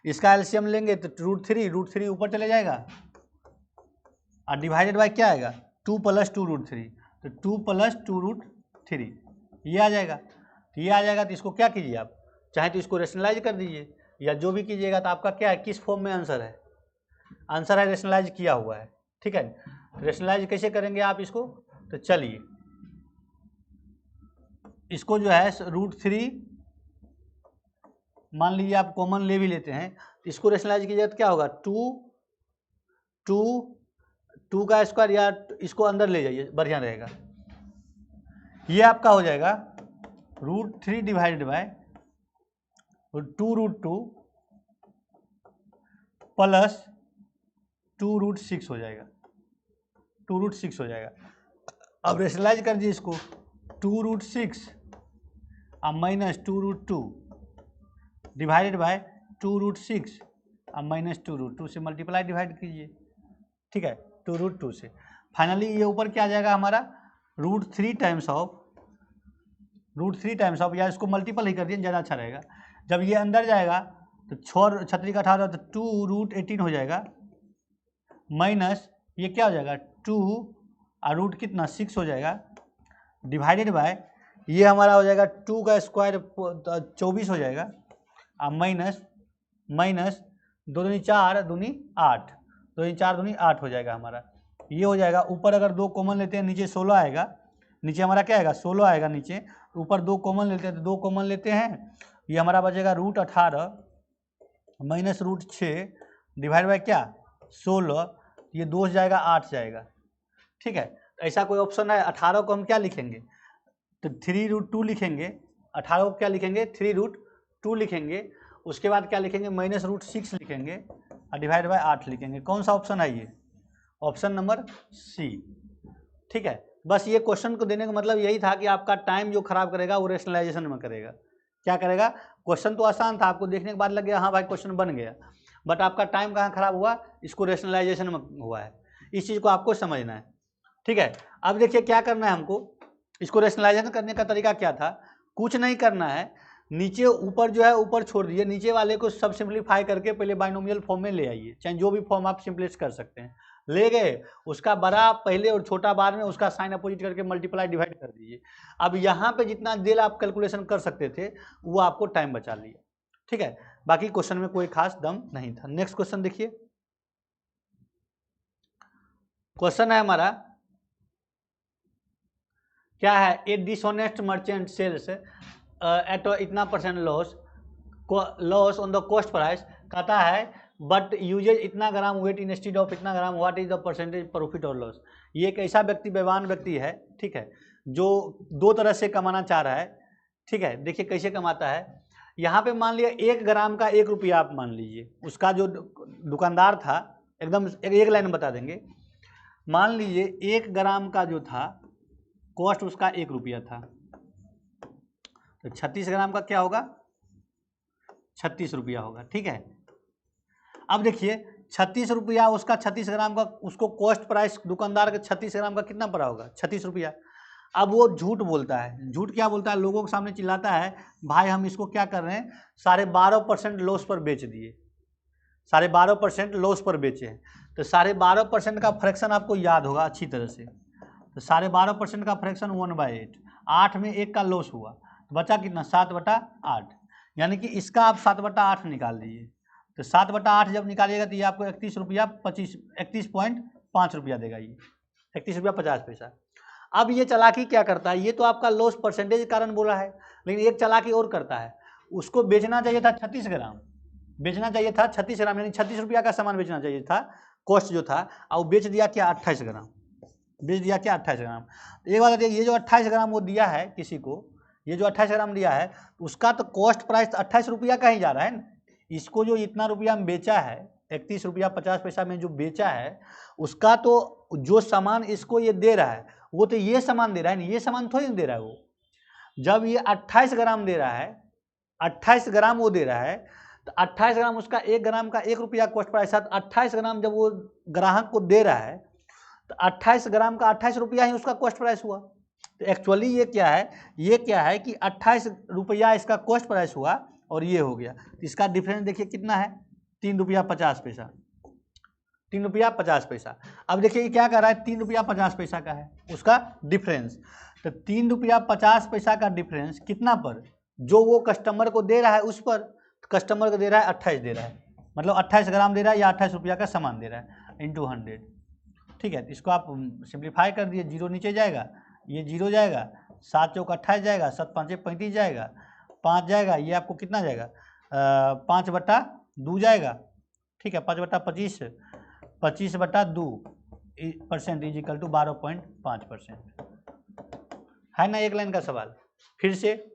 इसका एलसीएम लेंगे तो √3 ऊपर चले जाएगा, और डिवाइडेड बाय क्या आएगा 2 + 2√3, तो 2 + 2√3 ये आ जाएगा, तो ये आ जाएगा। तो इसको क्या कीजिए आप, चाहे तो इसको रेशनलाइज कर दीजिए, या जो भी कीजिएगा, तो आपका क्या है किस फॉर्म में आंसर है, आंसर है रेशनलाइज किया हुआ है, ठीक है। रेशनलाइज कैसे करेंगे आप इसको, तो चलिए इसको जो है √3 मान लीजिए, आप कॉमन ले भी लेते हैं, इसको रेशनलाइज कीजिए तो क्या होगा 2 का स्क्वायर, या इसको अंदर ले जाइए बढ़िया रहेगा, ये आपका हो जाएगा √3 डिवाइडेड बाय 2√2 प्लस 2√6 हो जाएगा, 2√6 हो जाएगा। अब रेशनलाइज कर दीजिए इसको 2√6 और माइनस 2√2 डिवाइडेड बाय 2√6 और माइनस 2√2 से मल्टीप्लाई डिवाइड कीजिए, ठीक है, 2√2 से। फाइनली ये ऊपर क्या आ जाएगा हमारा √3 या इसको मल्टीपल ही कर दिए ज़्यादा अच्छा रहेगा। जब ये अंदर जाएगा तो 6 छतरी का 18 तो 2√18 हो जाएगा, माइनस ये क्या हो जाएगा 2 और रूट कितना 6 हो जाएगा, डिवाइडेड बाय ये हमारा हो जाएगा 2 का स्क्वायर 24 हो जाएगा, और माइनस 2 दूनी 4 दूनी 8, 2 दूनी 4 दूनी 8 हो जाएगा हमारा। ये हो जाएगा ऊपर अगर 2 कॉमन लेते हैं नीचे 16 आएगा, नीचे हमारा क्या आएगा 16 आएगा नीचे, ऊपर 2 कॉमन लेते हैं तो 2 कॉमन लेते हैं, ये हमारा बचेगा √18 माइनस √6 डिवाइड बाय क्या 16, ये 2 जाएगा 8 जाएगा। ठीक है, ऐसा कोई ऑप्शन है। 18 को हम क्या लिखेंगे तो 3√2 लिखेंगे, 18 को क्या लिखेंगे 3√2 लिखेंगे, उसके बाद क्या लिखेंगे माइनस √6 लिखेंगे और डिवाइड बाय 8 लिखेंगे। कौन सा ऑप्शन है ये, ऑप्शन नंबर सी। ठीक है, बस ये क्वेश्चन को देने का मतलब यही था कि आपका टाइम जो खराब करेगा वो रेशनलाइजेशन में करेगा। क्या करेगा, क्वेश्चन तो आसान था, आपको देखने के बाद लग गया हाँ भाई क्वेश्चन बन गया, बट आपका टाइम कहाँ खराब हुआ, इसको रेशनलाइजेशन में हुआ है। इस चीज़ को आपको समझना है। ठीक है, अब देखिए क्या करना है हमको, इसको रेशनलाइजेशन करने का तरीका क्या था, कुछ नहीं करना है, नीचे ऊपर जो है ऊपर छोड़ दीजिए, नीचे वाले को सब सिंप्लीफाई करके पहले बाइनोमियल फॉर्म में ले आइए, चाहे जो भी फॉर्म आप सिंप्लिस्ट कर सकते हैं, ले गए उसका बड़ा पहले और छोटा बाद में, उसका साइन अपोजिट करके मल्टीप्लाई डिवाइड कर दीजिए। अब यहाँ पे जितना देर आप कैलकुलेशन कर सकते थे वो आपको टाइम बचा लिया। ठीक है, बाकी क्वेश्चन में कोई खास दम नहीं था। नेक्स्ट क्वेश्चन देखिए, क्वेश्चन है हमारा क्या है, a dishonest merchant sells at इतना % loss on the cost price, कहता है बट यूजेज इतना ग्राम वेट इंस्टेड ऑफ इतना ग्राम, व्हाट इज द % प्रॉफिट और लॉस। ये एक ऐसा व्यक्ति बेईमान व्यक्ति है, ठीक है, जो 2 तरह से कमाना चाह रहा है। ठीक है, देखिए कैसे कमाता है। यहाँ पे मान लिया 1 ग्राम का 1 रुपया आप मान लीजिए, उसका जो दुकानदार था एकदम एक लाइन बता देंगे, मान लीजिए 1 ग्राम का जो था कॉस्ट उसका 1 रुपया था, तो 36 ग्राम का क्या होगा 36 रुपया होगा। ठीक है, अब देखिए 36 रुपया उसका 36 ग्राम का, उसको कॉस्ट प्राइस दुकानदार के 36 ग्राम का कितना पड़ा होगा 36 रुपया। अब वो झूठ बोलता है, झूठ क्या बोलता है, लोगों के सामने चिल्लाता है भाई हम इसको क्या कर रहे हैं 12.5% लॉस पर बेच दिए, 12.5% लॉस पर बेचे हैं। तो 12.5% का फ्रैक्शन आपको याद होगा अच्छी तरह से, तो 12.5% का फ्रैक्शन 1/8, 8 में 1 का लॉस हुआ तो बचा कितना 7/8, यानी कि इसका आप 7/8 निकाल दीजिए। तो 7/8 जब निकालिएगा तो ये आपको 31.5 रुपया देगा, ये 31.50 रुपया। अब ये चालाकी क्या करता है, ये तो आपका लॉस परसेंटेज के कारण बोला है, लेकिन एक चालाकी और करता है, उसको बेचना चाहिए था 36 ग्राम, बेचना चाहिए था 36 ग्राम, यानी 36 रुपया का सामान बेचना चाहिए था, कॉस्ट जो था, और बेच दिया क्या 28 ग्राम, बेच दिया क्या 28 ग्राम। एक बात देखिए, ये जो 28 ग्राम वो दिया है किसी को, ये जो 28 ग्राम दिया है उसका तो कॉस्ट प्राइस 28 रुपया का ही जा रहा है ना, इसको जो इतना रुपया में बेचा है 31.50 में जो बेचा है, उसका तो जो सामान इसको ये दे रहा है वो तो ये सामान दे रहा है, ये सामान थोड़ी दे रहा है वो। जब ये 28 ग्राम दे रहा है, 28 ग्राम वो दे रहा है, तो 28 ग्राम उसका 1 ग्राम का 1 रुपया कॉस्ट प्राइस है, 28 ग्राम जब वो ग्राहक को दे रहा है तो 28 ग्राम का 28 रुपया ही उसका कॉस्ट प्राइस हुआ। तो एक्चुअली ये क्या है, ये क्या है कि 28 रुपया इसका कॉस्ट प्राइस हुआ और ये हो गया, तो इसका डिफरेंस देखिए कितना है 3.50 रुपया, 3.50 रुपया। अब देखिए ये क्या कर रहा है 3.50 रुपया का है उसका डिफरेंस, तो 3.50 रुपया का डिफरेंस कितना पर, जो वो कस्टमर को दे रहा है उस पर, कस्टमर को दे रहा है 28 दे रहा है, मतलब 28 ग्राम दे रहा है या 28 रुपया का सामान दे रहा है इंटू 100। ठीक है, तो इसको आप सिंप्लीफाई कर दिए, 0 नीचे जाएगा, ये 0 जाएगा, 7 चौक 28 जाएगा, 7 पाँचे 35 जाएगा, 5 जाएगा, ये आपको कितना जाएगा 5/2 जाएगा। ठीक है, 5/25, 25/2% इज इक्वल टू 12.5% है ना। एक लाइन का सवाल फिर से,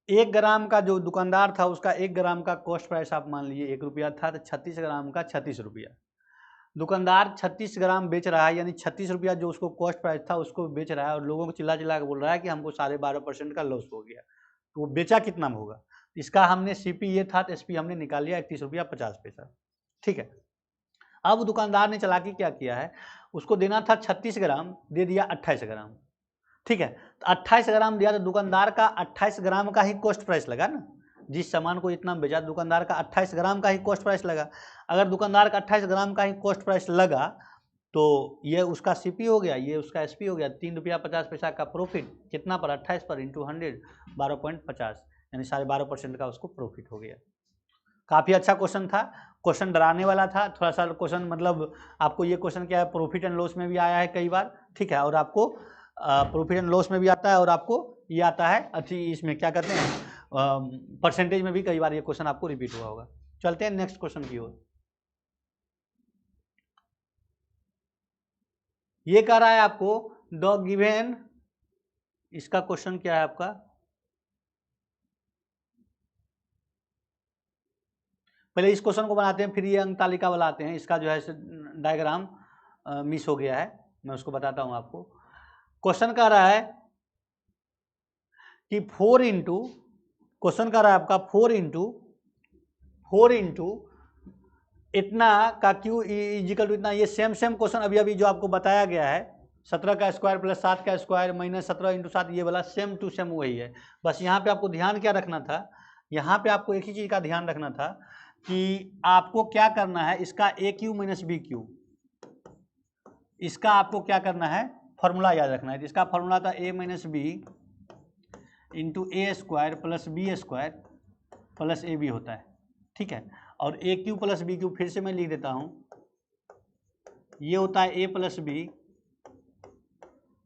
1 ग्राम का जो दुकानदार था उसका 1 ग्राम का कॉस्ट प्राइस आप मान लीजिए 1 रुपया था, तो 36 ग्राम का 36 रुपया, दुकानदार 36 ग्राम बेच रहा है, यानी 36 रुपया जो उसको कॉस्ट प्राइस था उसको बेच रहा है, और लोगों को चिल्ला चिल्ला के बोल रहा है कि हमको 12.5% का लॉस हो गया, तो वो बेचा कितना में होगा, इसका हमने सीपी ये था तो एसपी हमने निकाल लिया 31.50 रुपया। ठीक है, अब दुकानदार ने चालाकी क्या किया है, उसको देना था 36 ग्राम, दे दिया 28 ग्राम, ठीक है। तो 28 ग्राम दिया तो दुकानदार का 28 ग्राम का ही कॉस्ट प्राइस लगा ना, जिस सामान को इतना बेचा दुकानदार का 28 ग्राम का ही कॉस्ट प्राइस लगा। अगर दुकानदार का 28 ग्राम का ही कॉस्ट प्राइस लगा तो ये उसका सीपी हो गया, ये उसका एसपी हो गया, 3 रुपया 50 पैसा का प्रॉफिट, कितना पर 28 पर इंटू 100 12.50, यानी 12.5% का उसको प्रॉफिट हो गया। काफ़ी अच्छा क्वेश्चन था, क्वेश्चन डराने वाला था थोड़ा सा क्वेश्चन, मतलब आपको ये क्वेश्चन क्या है प्रॉफिट एंड लॉस में भी आया है कई बार, ठीक है, और आपको प्रॉफिट एंड लॉस में भी आता है, और आपको ये आता है अच्छी इसमें क्या कहते हैं परसेंटेज में भी कई बार ये क्वेश्चन आपको रिपीट हुआ होगा। चलते हैं नेक्स्ट क्वेश्चन की ओर। ये कह रहा है आपको द गिवन, इसका क्वेश्चन क्या है आपका, पहले इस क्वेश्चन को बनाते हैं फिर ये अंक तालिका वाला आते हैं। इसका जो है डायग्राम मिस हो गया है, मैं उसको बताता हूं आपको। क्वेश्चन कह रहा है कि 4 इंटू, क्वेश्चन कह रहा है आपका 4 इंटू इतना का क्यू इजिकल टू इतना। ये सेम क्वेश्चन अभी अभी जो आपको बताया गया है, 17 का स्क्वायर प्लस 7 का स्क्वायर माइनस 17 इंटू 7, ये वाला सेम टू सेम वही है। बस यहाँ पे आपको ध्यान क्या रखना था, यहाँ पे आपको एक ही चीज़ का ध्यान रखना था कि आपको क्या करना है, इसका ए क्यू माइनस बी क्यू, इसका आपको क्या करना है फॉर्मूला याद रखना है। इसका फॉर्मूला था a minus b into a square plus b square plus a b होता है, ठीक है। और a cube plus b cube फिर से मैं लिख देता हूँ, ये होता है a plus b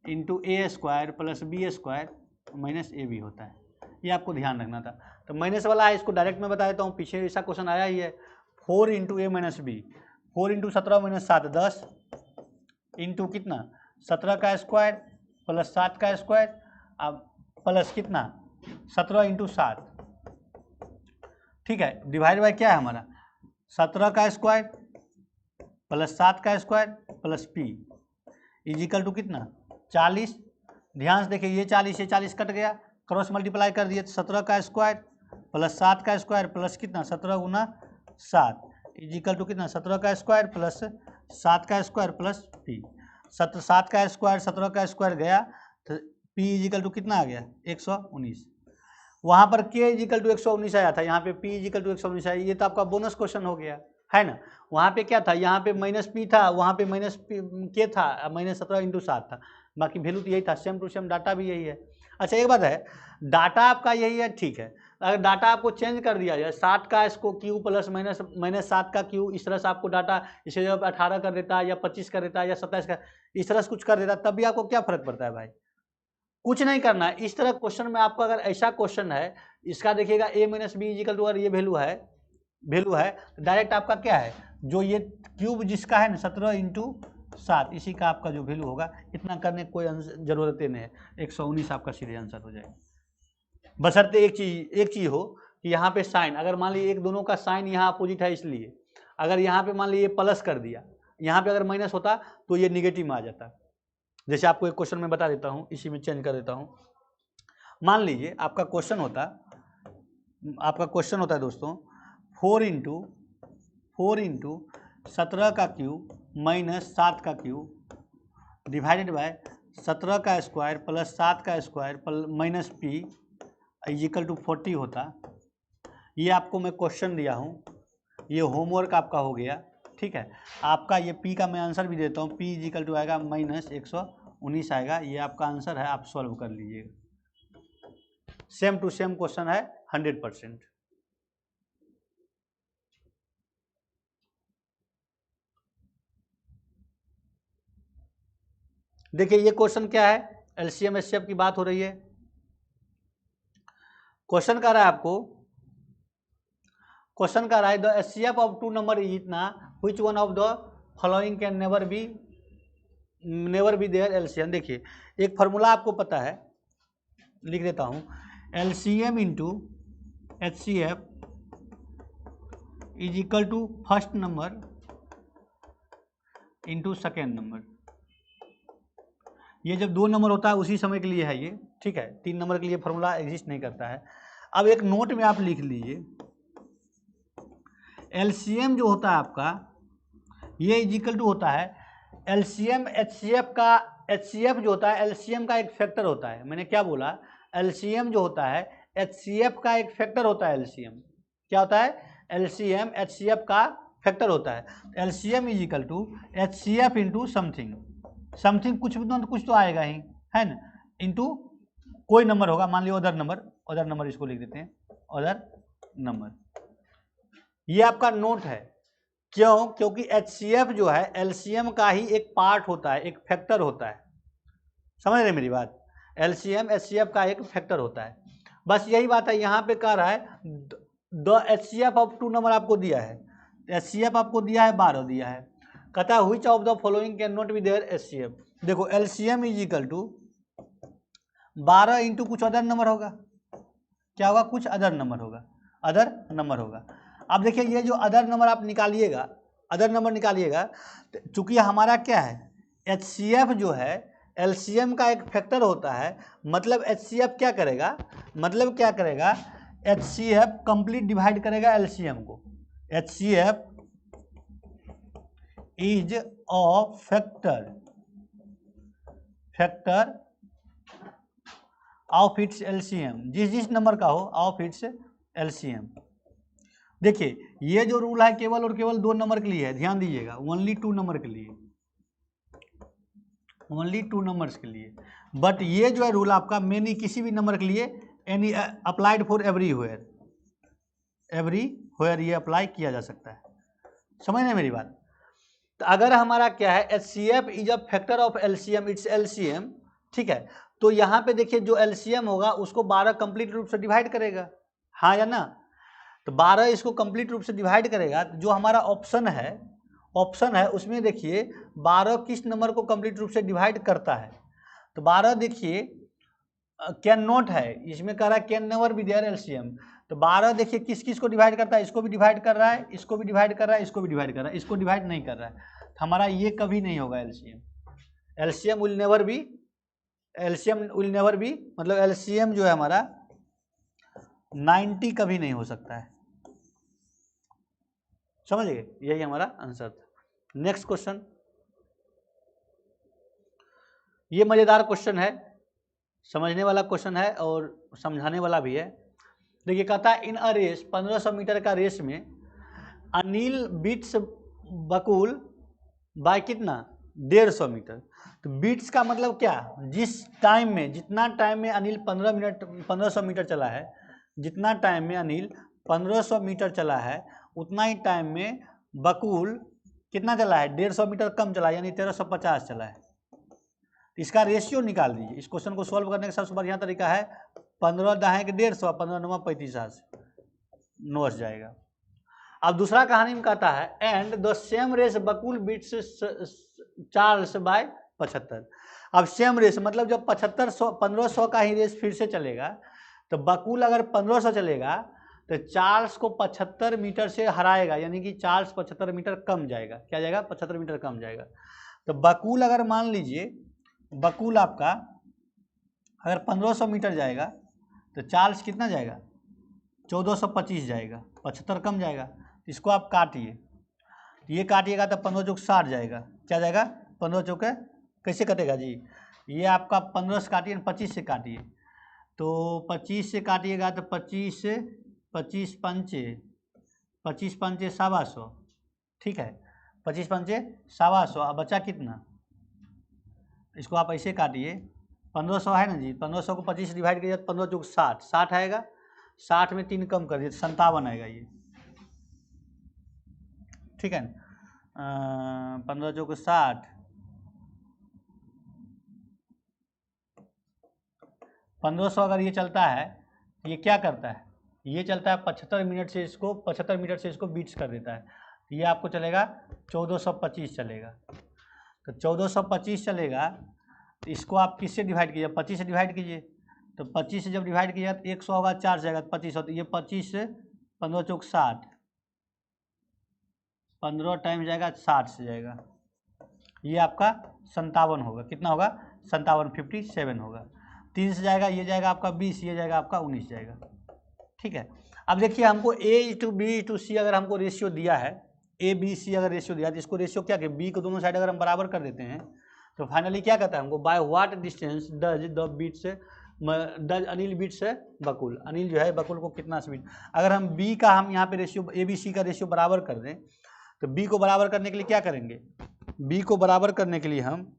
into a square plus b square minus a b होता है। ये आपको ध्यान रखना था। तो माइनस वाला है, इसको डायरेक्ट मैं बता देता हूँ, पीछे ऐसा क्वेश्चन आया ही है। 4 into a minus b, 4 into 17 माइनस 7 10 इंटू कितना 17 का स्क्वायर प्लस 7 का स्क्वायर, अब प्लस कितना 17 इंटू 7, ठीक है, डिवाइड बाय क्या है हमारा 17 का स्क्वायर प्लस 7 का square plus P is equal to कितना 40। ध्यान से देखिए, ये 40 कट गया, क्रॉस मल्टीप्लाई कर दिए तो 17 का स्क्वायर प्लस 7 का स्क्वायर प्लस कितना 17 गुना 7 इजिकल टू कितना 17 का स्क्वायर प्लस 7 का स्क्वायर प्लस पी। 7 का स्क्वायर 17 का स्क्वायर गया तो पी इजिकल टू कितना आ गया 119। वहाँ पर के इजिकल टू 119 आया था, यहाँ पे पी इजिकल टू 119 आया। ये तो आपका बोनस क्वेश्चन हो गया है ना। वहाँ पे क्या था, यहाँ पे माइनस पी था, वहाँ पे माइनस के था, माइनस 17 इंटू 7 था, बाकी वैल्यू तो यही था, सेम टू सेम डाटा भी यही है। अच्छा एक बात है, डाटा आपका यही है, ठीक है, अगर डाटा आपको चेंज कर दिया जाए 7 का इसको क्यू प्लस माइनस 7 का क्यू, इस तरह से आपको डाटा इसे जब 18 कर देता है या 25 कर देता है या 27 का, इस तरह से कुछ कर देता है, तब भी आपको क्या फर्क पड़ता है भाई, कुछ नहीं करना है। इस तरह क्वेश्चन में आपका अगर ऐसा क्वेश्चन है, इसका देखिएगा ए माइनस बी इजिकल टू, अगर ये वैल्यू है डायरेक्ट आपका क्या है, जो ये क्यूब जिसका है ना 17 इंटू 7, इसी का आपका जो वैल्यू होगा, इतना करने की कोई जरूरत ही नहीं है, 119 आपका सीधे आंसर हो जाएगा। बशर्ते एक चीज हो कि यहाँ पे साइन, अगर मान लीजिए एक दोनों का साइन यहाँ अपोजिट है, इसलिए अगर यहाँ पे मान लीजिए प्लस कर दिया, यहाँ पे अगर माइनस होता तो ये निगेटिव में आ जाता। जैसे आपको एक क्वेश्चन में बता देता हूँ, इसी में चेंज कर देता हूँ। मान लीजिए आपका क्वेश्चन होता है दोस्तों 4 इंटू 17 का क्यूब माइनस 7 का क्यूब डिवाइडेड बाय 17 का स्क्वायर प्लस 7 का square minus P is equal to 40 होता। ये आपको मैं क्वेश्चन दिया हूँ, ये होमवर्क आपका हो गया, ठीक है। आपका ये पी का मैं आंसर भी देता हूँ, पी इजिकल टू आएगा माइनस 119 आएगा, ये आपका आंसर है, आप सॉल्व कर लीजिएगा। सेम टू सेम क्वेश्चन है 100%। देखिए ये क्वेश्चन क्या है, एलसीएम एचसीएफ की बात हो रही है। क्वेश्चन कर रहा है आपको, क्वेश्चन कर रहा है the HCF of two number is इतना, which one of the following can never be their LCM. देखिए एक फार्मूला आपको पता है, लिख देता हूं, LCM into HCF is equal to first number into second number. ये जब 2 नंबर होता है उसी समय के लिए है ये, ठीक है, 3 नंबर के लिए फार्मूला एग्जिस्ट नहीं करता है। अब एक नोट में आप लिख लीजिए, एलसीएम जो होता है आपका, ये इजिकल टू होता है एलसीएम एचसीएफ जो होता है एलसीएम का एक फैक्टर होता है। मैंने क्या बोला, एलसीएम जो होता है एचसीएफ का एक फैक्टर होता है। एलसीएम क्या होता है, एलसीएम एचसीएफ का फैक्टर होता है। LCM is equal to HCF into something कुछ तो आएगा ही, है ना, इंटू कोई नंबर होगा, मान लियो अदर नंबर इसको लिख देते हैं, अदर नंबर। ये आपका नोट है। क्यों? क्योंकि HCF जो है LCM का ही एक पार्ट होता है, एक फैक्टर होता है। समझ रहे मेरी बात? LCM HCF का एक फैक्टर होता है। बस यही बात है। यहाँ पे कह रहा है द HCF ऑफ 2 नंबर आपको दिया है, HCF आपको दिया है 12 दिया है। कहता है which of the following can not be their HCF। देखो LCM is equal to 12 into कुछ अदर नंबर होगा। क्या होगा? कुछ अदर नंबर होगा। अब देखिए ये जो अदर नंबर आप निकालिएगा, चूंकि हमारा क्या है, HCF जो है LCM का एक फैक्टर होता है, मतलब HCF क्या करेगा, HCF कंप्लीट डिवाइड करेगा LCM को। HCF is a factor of its LCM, जिस नंबर का हो ऑफ इट्स LCM। देखिए ये जो रूल है केवल और केवल 2 नंबर के लिए है, ध्यान दीजिएगा, ओनली 2 नंबर के लिए, ओनली 2 नंबर्स के लिए। बट ये जो है रूल आपका मेनी किसी भी नंबर के लिए, एनी अप्लाइड फॉर एवरीवेयर ये अप्लाई किया जा सकता है। समझ रहे मेरी बात? तो अगर हमारा क्या है, HCF is a factor of LCM, it's LCM, ठीक है, तो यहाँ पे देखिए जो LCM होगा उसको 12 कंप्लीट रूप से डिवाइड करेगा, हाँ या ना? तो 12 इसको कंप्लीट रूप से डिवाइड करेगा। जो हमारा ऑप्शन है उसमें देखिए 12 किस नंबर को कंप्लीट रूप से डिवाइड करता है। तो 12 देखिए कैन नॉट है, इसमें कह रहा है can never be their LCM। तो 12 देखिए किस किस को डिवाइड करता है, इसको भी डिवाइड कर रहा है, इसको भी डिवाइड कर रहा है, इसको भी डिवाइड कर रहा है, इसको डिवाइड नहीं कर रहा है। तो हमारा ये कभी नहीं होगा LCM विल नेवर बी, मतलब LCM जो है हमारा 90 कभी नहीं हो सकता है। समझ गए? यही हमारा आंसर था। नेक्स्ट क्वेश्चन, ये मजेदार क्वेश्चन है, समझने वाला क्वेश्चन है और समझाने वाला भी है। देखिए कहता है इन अ रेस, 1500 मीटर का रेस में अनिल बीट्स बकुल बाय कितना, 150 मीटर। तो बीट्स का मतलब क्या, जितना टाइम में अनिल 1500 मीटर चला है, जितना टाइम में अनिल 1500 मीटर चला है, उतना ही टाइम में बकुल कितना चला है, 150 मीटर कम चला है, यानी 1350 चला है। इसका रेशियो निकाल दीजिए। इस क्वेश्चन को सॉल्व करने का सबसे बढ़िया तरीका है 15 दाएं के 150, 15 9 35 नोस जाएगा। अब दूसरा कहानी में कहता है and the same race Bakul beats Charles by 75। अब सेम रेस मतलब जब 1500 का ही रेस फिर से चलेगा, तो बकुल अगर 1500 चलेगा तो चार्ल्स को 75 मीटर से हराएगा, यानी कि चार्ल्स 75 मीटर कम जाएगा। क्या जाएगा? 75 मीटर कम जाएगा। तो बकुल अगर मान लीजिए बकुल आपका अगर 1500 मीटर जाएगा तो चार्ल्स कितना जाएगा, 1425 जाएगा, 75 कम जाएगा। इसको आप काटिए, ये काटिएगा तो 15 चौक 60 जाएगा। क्या जाएगा? 15 चौक कैसे कटेगा जी, ये आपका 15 से काटिए, 25 से काटिए, तो 25 से काटिएगा तो 25 पंचे 125 ठीक है, 25 पंचे 125। अब बचा कितना, इसको आप ऐसे काटिए, 1500 है ना जी, 1500 को 25 से डिवाइड करिए, 15 चौक 60 आएगा, 60 में 3 कम कर दिए 57 आएगा ये, ठीक है। 15 चौक 60, 1500 अगर ये चलता है, ये क्या करता है, ये चलता है 75 मिनट से इसको बीट्स कर देता है। ये आपको चलेगा 1425 चलेगा। तो 1425 चलेगा, तो इसको आप किससे डिवाइड कीजिए, 25 से डिवाइड कीजिए। तो 25 से जब डिवाइड कीजिए तो 100 होगा, 4 जाएगा, 25 होता है। ये 25 से 15 चौक 60, 15 टाइम जाएगा 60 से जाएगा, ये आपका 57 होगा। कितना होगा? 57, 57 होगा। 3 से जाएगा, ये जाएगा आपका 20, ये जाएगा आपका 19 जाएगा, ठीक है। अब देखिए हमको A to B to C अगर हमको रेशियो दिया है ए बी सी अगर रेशियो दिया तो इसको रेशियो क्या कि बी को दोनों साइड अगर हम बराबर कर देते हैं तो फाइनली क्या कहता है हमको, by what distance does the beat से डज अनिल बीट से बकुल, अनिल जो है बकुल को कितना से बीट। अगर हम बी का हम यहाँ पे रेशियो ए बी सी का रेशियो बराबर कर दें तो बी को बराबर करने के लिए क्या करेंगे, बी को बराबर करने के लिए हम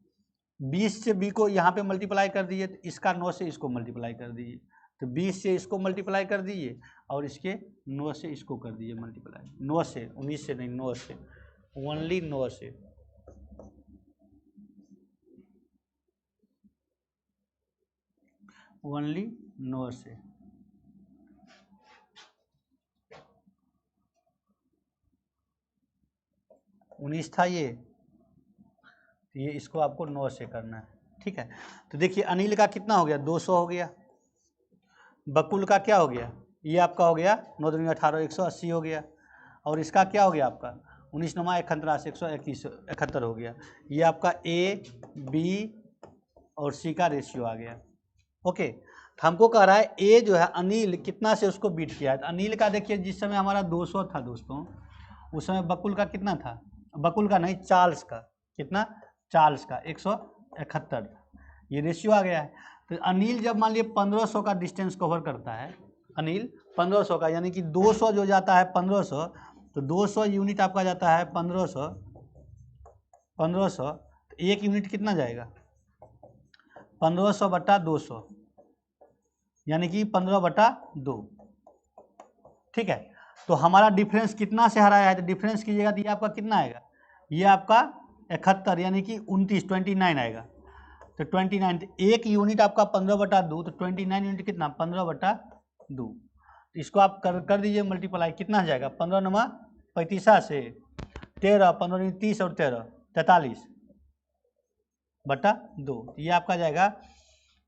20 से बी को यहाँ पे मल्टीप्लाई कर दिए तो इसका 9 से इसको मल्टीप्लाई कर दिए, तो 20 से इसको मल्टीप्लाई कर दिए और इसके 9 से इसको कर दिए मल्टीप्लाई, 9 से 19 से नहीं 9 से, ओनली 9 से। ओनली 9 से। उन्नीस था ये, तो ये इसको आपको 9 से करना है, ठीक है। तो देखिए अनिल का कितना हो गया, 200 हो गया, बकुल का क्या हो गया, ये आपका हो गया 9 दूनी 18, 180 हो गया, और इसका क्या हो गया आपका 19 नमा 171 हो गया। ये आपका ए बी और सी का रेशियो आ गया। ओके, तो हमको कह रहा है ए जो है अनिल कितना से उसको बीट किया है, तो अनिल का देखिए जिस समय हमारा 200 था दोस्तों, उस समय बकुल का कितना था, बकुल का नहीं चार्ल्स का, कितना, चार्ल्स का 171, ये रेशियो आ गया है। तो अनिल जब मान लिए 1500 का डिस्टेंस कवर करता है, अनिल 1500 का, यानी कि 200 जो जाता है 1500, तो 200 यूनिट आपका जाता है 1500, तो एक यूनिट कितना जाएगा 1500 बटा 200, यानी कि 15/2, ठीक है। तो हमारा डिफरेंस कितना से हराया है, तो डिफरेंस कीजिएगा तो ये आपका कितना आएगा, ये आपका 71 यानी कि 29 आएगा। तो 29, एक यूनिट आपका 15/2, तो 29 यूनिट कितना 15/2, इसको आप कर दीजिए मल्टीप्लाई, कितना जाएगा 15 नमा 35 से 13, 15 30 और 13 43/2, ये आपका जाएगा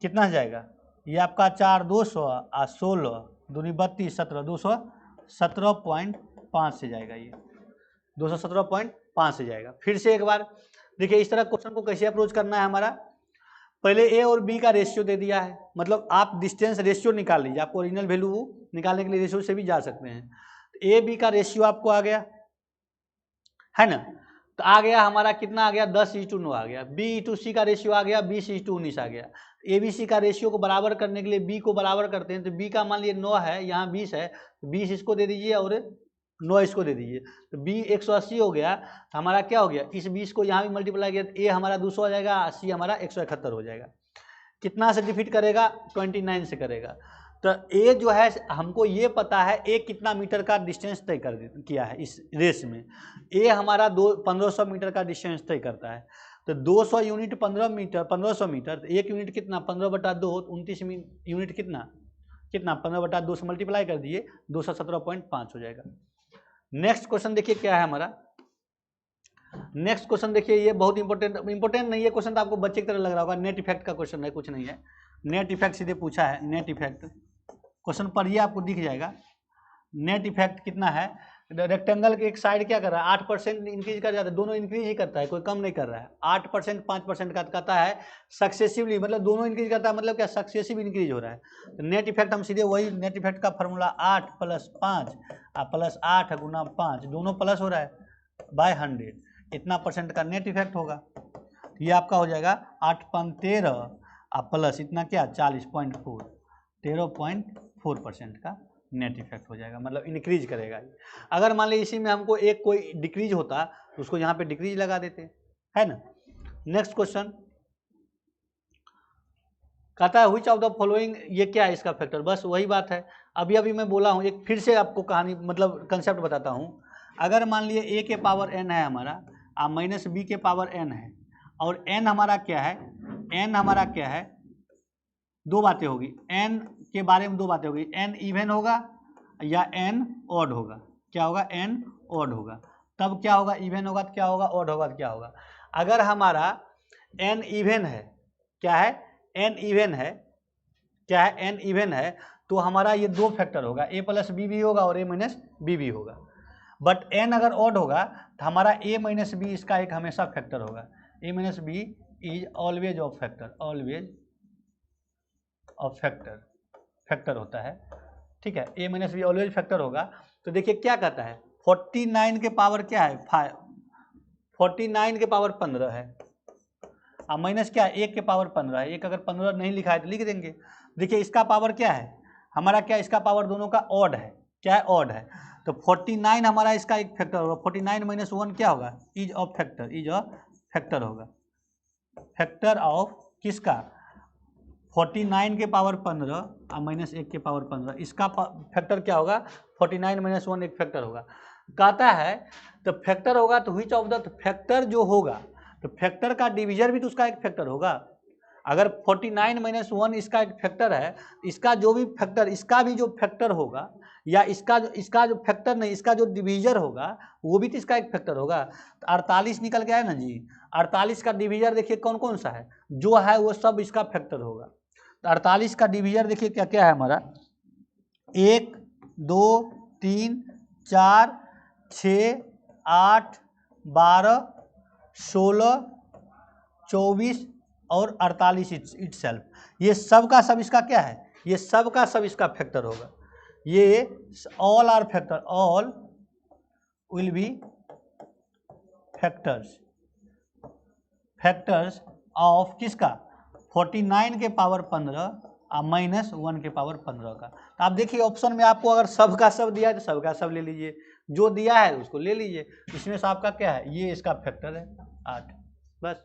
कितना जाएगा, ये आपका 4 200 और 16 दूनी 32 17 217.5 से जाएगा, ये 217.5 से जाएगा। फिर से एक बार देखिए इस तरह क्वेश्चन को कैसे अप्रोच करना है हमारा, पहले ए और बी का रेशियो दे दिया है, मतलब आप डिस्टेंस रेशियो निकाल लीजिए, आपको ओरिजिनल वैल्यू निकालने के लिए रेशियो से भी जा सकते हैं। ए बी का रेशियो आपको आ गया है ना, तो आ गया हमारा कितना आ गया 10:9 आ गया। B/C का रेशियो आ गया 20:19 आ गया। ABC का रेशियो को बराबर करने के लिए B को बराबर करते हैं, तो B का मान लीजिए 9 है, यहाँ 20 है, 20 इसको दे दीजिए और 9 इसको दे दीजिए, तो B 180 हो गया। हमारा क्या हो गया, इस 20 को यहाँ भी मल्टीप्लाई किया तो A हमारा 200 हो जाएगा, C हमारा 171 हो जाएगा। कितना से डिफीट करेगा 29 से करेगा। तो ए जो है हमको ये पता है ए कितना मीटर का डिस्टेंस तय कर किया है इस रेस में, ए हमारा 1500 मीटर का डिस्टेंस तय करता है। तो 200 यूनिट 1500 मीटर, तो एक यूनिट कितना 15/2, 29 यूनिट कितना 15/2 से मल्टीप्लाई कर दिए 217.5 हो जाएगा। नेक्स्ट क्वेश्चन देखिए क्या है हमारा, नेक्स्ट क्वेश्चन देखिए, ये बहुत इंपॉर्टेंट नहीं है क्वेश्चन, तो आपको बच्चे की तरह लग रहा होगा, नेट इफेक्ट का क्वेश्चन है, कुछ नहीं है, नेट इफेक्ट सीधे पूछा है। नेट इफेक्ट क्वेश्चन पढ़िए आपको दिख जाएगा। नेट इफेक्ट कितना है, रेक्टेंगल के एक साइड क्या कर रहा है 8% इंक्रीज कर जाता है, दोनों इंक्रीज ही करता है, कोई कम नहीं कर रहा है। 8% 5% का कहता है सक्सेसिवली, मतलब दोनों इंक्रीज करता है, मतलब क्या सक्सेसिव इंक्रीज हो रहा है। तो नेट इफेक्ट हम सीधे वही नेट इफेक्ट का फॉर्मूला 8 + 5 + 8 × 5 दोनों प्लस हो रहा है बाय 100, इतना परसेंट का नेट इफेक्ट होगा। ये आपका हो जाएगा 8 × 13 प्लस इतना क्या 40.4, 13.4% का नेट इफेक्ट हो जाएगा, मतलब इंक्रीज करेगा। अगर मान लीजिए इसी में हमको एक कोई डिक्रीज होता तो उसको यहाँ पे डिक्रीज लगा देते, है ना। नेक्स्ट क्वेश्चन कहता है व्हिच ऑफ द फॉलोइंग, ये क्या है इसका फैक्टर, बस वही बात है अभी अभी मैं बोला हूँ, एक फिर से आपको कहानी मतलब कंसेप्ट बताता हूँ। अगर मान लिए a के पावर n है हमारा माइनस b के पावर n है, और n हमारा क्या है, n हमारा क्या है, दो बातें होगी, n के बारे में दो बातें होगी, n इवन होगा या n ऑड होगा। क्या होगा, n ऑड होगा, तब क्या होगा, इवन होगा तो क्या होगा, ऑड होगा तो क्या होगा। अगर हमारा n इवन है, क्या है, n इवन है, क्या है, n इवन है, तो हमारा ये दो फैक्टर होगा, a + b भी होगा और a - b भी होगा। बट n अगर ऑड होगा तो हमारा a - b इसका एक हमेशा फैक्टर होगा, a - b is always of factor, always of factor होता है, ठीक है, a - b ऑलवेज फैक्टर होगा। तो देखिए क्या कहता है, 49 के पावर क्या है 49 के पावर 15 है, अब माइनस क्या है 1 के पावर 15 है। एक अगर 15 नहीं लिखा है तो लिख देंगे। देखिए इसका पावर क्या है हमारा, क्या इसका पावर दोनों का ऑड है, क्या है ऑड है, तो 49 हमारा इसका एक फैक्टर होगा। 49 माइनस 1 क्या होगा, is of factor, is of factor होगा, फैक्टर ऑफ किसका 49 के पावर 15 और माइनस 1 के पावर 15, इसका फैक्टर क्या होगा 49 माइनस 1 एक फैक्टर होगा। कहता है तो फैक्टर होगा तो व्हिच ऑफ द फैक्टर जो होगा, तो फैक्टर का डिवीजर भी तो उसका एक फैक्टर होगा। अगर 49 माइनस 1 इसका एक फैक्टर है, इसका जो भी फैक्टर, इसका भी जो फैक्टर होगा, या इसका जो फैक्टर नहीं, इसका जो डिवीजर होगा वो भी तो इसका एक फैक्टर होगा। तो 48 निकल के आया ना जी, 48 का डिवीजर देखिए कौन कौन सा है, जो है वो सब इसका फैक्टर होगा। तो 48 का डिवीजर देखिए क्या क्या है हमारा, 1 2 3 4 6 8 12 16 24 और 48 इट सेल्फ, ये सब का सब इसका क्या है, ये सब का सब इसका फैक्टर होगा। ये all are factor, all will be factors of किसका 49 के पावर 15 और माइनस 1 के पावर 15 का। तो आप देखिए ऑप्शन में आपको अगर सब का सब दिया है तो सब का सब ले लीजिए, जो दिया है उसको ले लीजिए। इसमें से आपका क्या है, ये इसका फैक्टर है 8। बस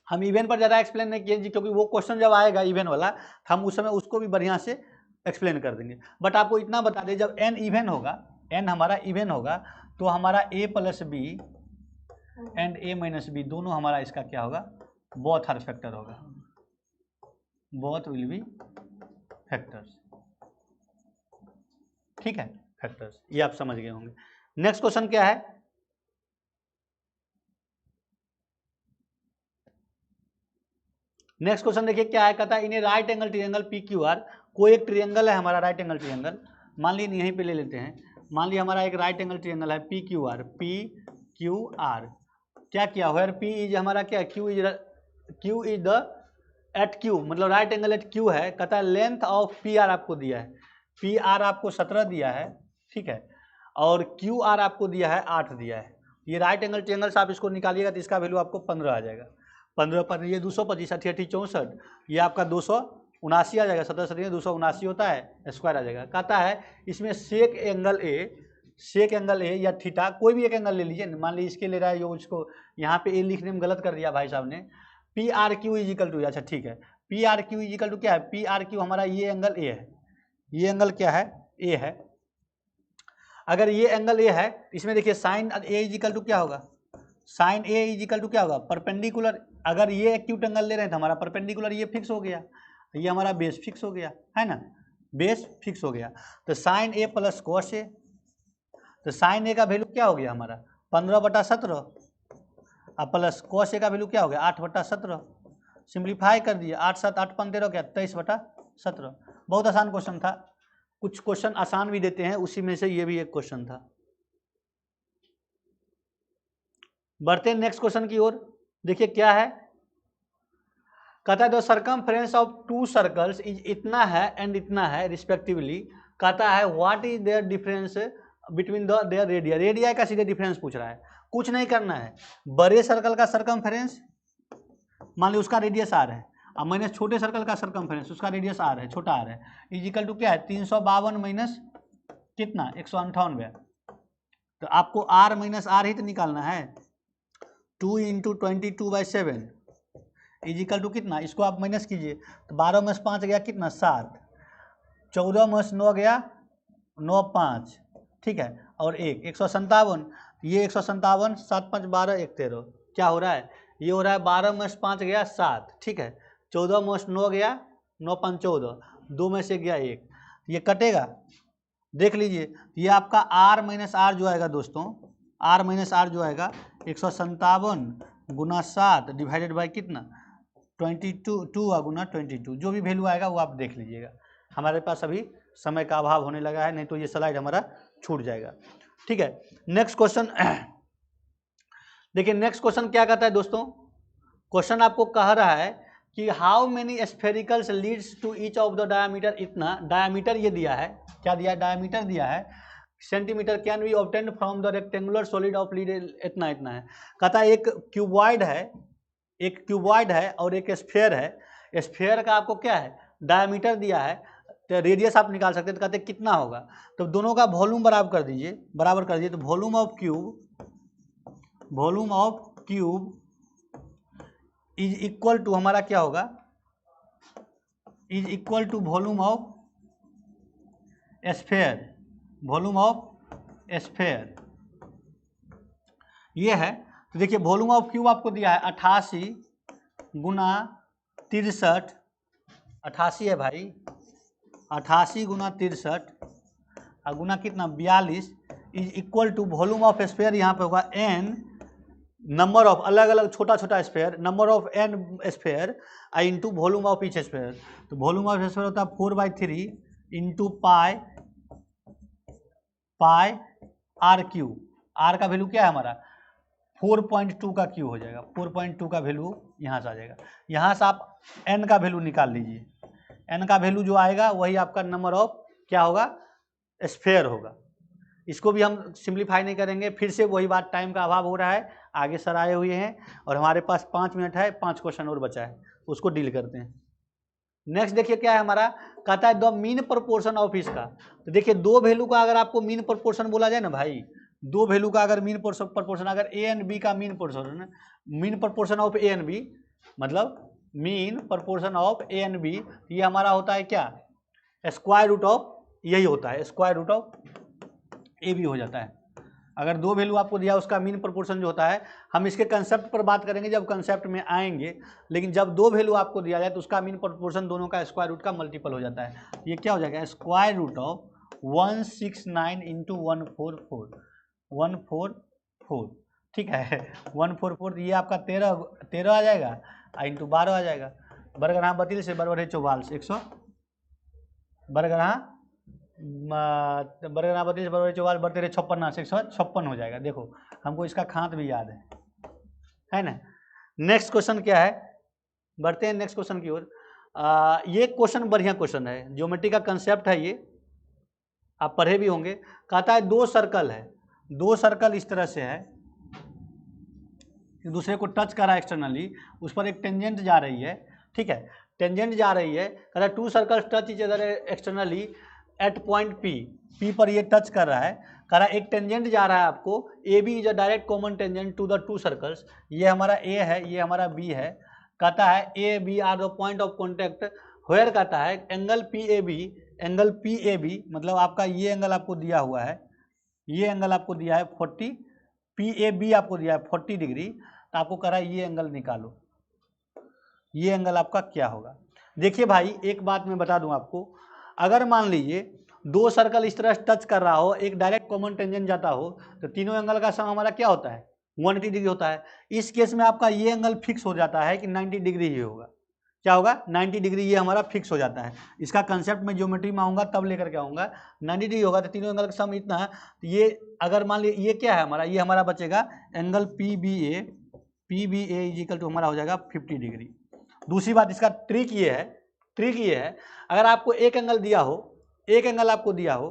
हम इवन पर ज़्यादा एक्सप्लेन नहीं किए जी, क्योंकि वो क्वेश्चन जब आएगा इवन वाला हम उस समय उसको भी बढ़िया से एक्सप्लेन कर देंगे। बट आपको इतना बता दें जब n इवन होगा, n हमारा इवन होगा तो हमारा a plus B and a minus B दोनों हमारा इसका क्या होगा, बोथ हर फैक्टर होगा, बोथ विल बी फैक्टर्स। ठीक है, फैक्टर्स, ये आप समझ गए होंगे। नेक्स्ट क्वेश्चन क्या है, नेक्स्ट क्वेश्चन देखिए क्या है, कहता है in a right angle triangle P Q R, कोई एक ट्रायंगल है हमारा राइट एंगल ट्रायंगल, मान लीजिए यहीं पे ले लेते हैं, मान लीजिए हमारा एक राइट एंगल ट्रायंगल है पी क्यू आर, क्या किया वेयर पी इज हमारा क्या, Q is the at Q, मतलब राइट एंगल एट क्यू है। कहता है लेंथ ऑफ पी आर आपको दिया है, पी आर आपको 17 दिया है, ठीक है, और क्यू आर आपको दिया है 8 दिया है। ये राइट एंगल ट्रायंगल से आप इसको निकालिएगा तो इसका वैल्यू आपको 15 आ जाएगा। 15 पर ये 225 80 80 64, ये आपका 279 आ जाएगा, 17 17 279 होता है, स्क्वायर आ जाएगा। कहता है इसमें सेक एंगल ए या थीटा कोई भी एक एंगल ले लीजिए, मान लीजिए इसके ले रहा है जो, उसको यहाँ पे ए लिखने में गलत कर दिया भाई साहब ने, P R Q is equal to, अच्छा ठीक है, P R Q is equal to क्या है, पी आर क्यू हमारा ये एंगल ए है, ये एंगल क्या है ए है। अगर ये एंगल ए है, इसमें देखिए साइन ए इजिकल टू क्या होगा, साइन ए इजिकल टू क्या होगा परपेंडिकुलर। अगर ये एक्यूट एंगल ले रहे हैं तो हमारा परपेंडिकुलर ये फिक्स हो गया, ये हमारा बेस फिक्स हो गया है ना, बेस फिक्स हो गया। तो sign A plus cos A, तो साइन ए का वैल्यू क्या हो गया हमारा 15/17 और प्लस कॉस ए का वैल्यू क्या हो गया 8/17। सिंप्लीफाई कर दिए, 8 7 8 5 13 क्या 23/17। बहुत आसान क्वेश्चन था, कुछ क्वेश्चन आसान भी देते हैं, उसी में से ये भी एक क्वेश्चन था। बढ़ते हैं नेक्स्ट क्वेश्चन की ओर, देखिए क्या है, कहता है the circumference of 2 circles is इतना है एंड इतना है रिस्पेक्टिवली। कहता है what is their difference between the their radii, radii का सीधे डिफरेंस पूछ रहा है, कुछ नहीं करना है। बड़े सर्कल का सर्कमफ्रेंस मान ली उसका रेडियस आर है, और माइनस छोटे सर्कल का सर्कमफ्रेंस उसका रेडियस आर है, छोटा आर है, इजिकल टू क्या है 352 माइनस कितना 198। तो आपको आर माइनस आर ही तो निकालना है, 2 × 22/7 इजिकल टू कितना, इसको आप माइनस कीजिए तो 12 में 5 गया कितना 7, 14 में 9 गया 9 5, ठीक है, और 157, ये 157 7 5 12 1 13, क्या हो रहा है, ये हो रहा है 12 में 5 गया 7, ठीक है, 14 में 9 गया 9 5 14, 2 में से गया 1, ये कटेगा, देख लीजिए ये आपका आर माइनस आर जो आएगा दोस्तों, आर माइनस आर जो आएगा 157 गुना 7 डिवाइडेड बाई कितना 22 गुना 22, जो भी वैल्यू आएगा वो आप देख लीजिएगा। हमारे पास अभी समय का अभाव होने लगा है, नहीं तो ये स्लाइड हमारा छूट जाएगा। ठीक है, नेक्स्ट क्वेश्चन देखिए, नेक्स्ट क्वेश्चन क्या कहता है दोस्तों, क्वेश्चन आपको कह रहा है कि how many sphericals leads to each of the diameter, इतना डायमीटर ये दिया है, क्या दिया है डायमीटर दिया है centimetre can be obtained from the rectangular solid of lead, इतना इतना है। कहता है एक क्यूबॉइड है और एक स्फीयर है। स्फीयर का आपको क्या है, डायमीटर दिया है, तो रेडियस आप निकाल सकते हैं। तो कहते हैं कितना होगा, तो दोनों का वॉल्यूम बराबर कर दीजिए, तो volume of cube is equal to हमारा क्या होगा, is equal to volume of sphere, ये है। तो देखिए वॉल्यूम ऑफ क्यूब आपको दिया है 88 गुना 63, 88 है भाई, 88 गुना 63 और गुना कितना 42 is equal to volume of sphere, यहाँ पे होगा n नंबर ऑफ अलग अलग छोटा छोटा sphere, number of n sphere into volume of each sphere. तो वॉल्यूम ऑफ स्फीयर होता है 4/3 इंटू पाई आर क्यू। आर का वैल्यू क्या है हमारा 4.2 का क्यू हो जाएगा, 4.2 का वैल्यू यहाँ से आ जाएगा। यहाँ से आप n का वैल्यू निकाल लीजिए, n का वैल्यू जो आएगा वही आपका नंबर ऑफ क्या होगा, स्फीयर होगा। इसको भी हम सिंप्लीफाई नहीं करेंगे, फिर से वही बात, टाइम का अभाव हो रहा है, आगे सर आए हुए हैं और हमारे पास 5 मिनट है, 5 क्वेश्चन और बचा है, उसको डील करते हैं। नेक्स्ट देखिए क्या है हमारा, कहता है द मीन प्रोपोर्शन ऑफ इसका। तो देखिए दो वैल्यू का अगर आपको मीन प्रोपोर्शन बोला जाए ना भाई, दो वैल्यू का अगर मीन प्रोपोर्शन, अगर ए एंड बी का mean proportion of a and b, मतलब mean proportion of a and b, ये हमारा होता है क्या, स्क्वायर रूट ऑफ, यही होता है square root of A B हो जाता है। अगर दो वैल्यू आपको दिया उसका मीन प्रोपोर्शन जो होता है, हम इसके कंसेप्ट पर बात करेंगे जब कंसेप्ट में आएंगे, लेकिन जब दो वैल्यू आपको दिया जाए तो उसका मीन प्रोपोर्शन दोनों का स्क्वायर रूट का मल्टीपल हो जाता है। ये क्या हो जाएगा, स्क्वायर रूट ऑफ 169 इंटू 144, ठीक है 144, ये आपका 13 आ जाएगा इंटू 12 आ जाएगा। बरगढ़ा 32 से बरगढ़े 44, 100 बरगढ़ा 32 बरगढ़े 44 बरतेरे 56 से 156 हो जाएगा। देखो हमको इसका खात भी याद है ना। नेक्स्ट क्वेश्चन क्या है, बढ़ते हैं नेक्स्ट क्वेश्चन की ओर। ये क्वेश्चन बढ़िया क्वेश्चन है, ज्योमेट्री का कंसेप्ट है, ये आप पढ़े भी होंगे। कहता है दो सर्कल है, दो सर्कल इस तरह से है, एक दूसरे को टच कर रहा है एक्सटर्नली, उस पर एक टेंजेंट जा रही है, ठीक है, टेंजेंट जा रही है। कहता है two circles touch each other externally at point P पर ये टच कर रहा है। कह रहा है एक टेंजेंट जा रहा है आपको, A B is a direct common tangent to the two circles, ये हमारा ए है, ये हमारा बी है। कहता है A B are the point of contact where, कहता है एंगल पी ए बी, मतलब आपका ये एंगल आपको दिया हुआ है, ये एंगल आपको दिया है 40, पी ए बी आपको दिया है 40 डिग्री, तो आपको कह रहा है ये एंगल निकालो, ये एंगल आपका क्या होगा। देखिए भाई एक बात मैं बता दूं आपको, अगर मान लीजिए दो सर्कल इस तरह टच कर रहा हो, एक डायरेक्ट कॉमन टेंजेंट जाता हो, तो तीनों एंगल का सम हमारा क्या होता है 180 डिग्री होता है। इस केस में आपका ये एंगल फिक्स हो जाता है कि 90 डिग्री ही होगा, क्या होगा 90 डिग्री, ये हमारा फिक्स हो जाता है। इसका कंसेप्ट में ज्योमेट्री में आऊँगा तब लेकर के आऊँगा। 90 डिग्री होगा तो तीनों एंगल का सम इतना है। तो ये अगर मान लीजिए ये क्या है हमारा, ये हमारा बचेगा angle P B A is equal to हमारा हो जाएगा 50 डिग्री। दूसरी बात इसका ट्रिक ये है, अगर आपको एक एंगल दिया हो, एक एंगल आपको दिया हो,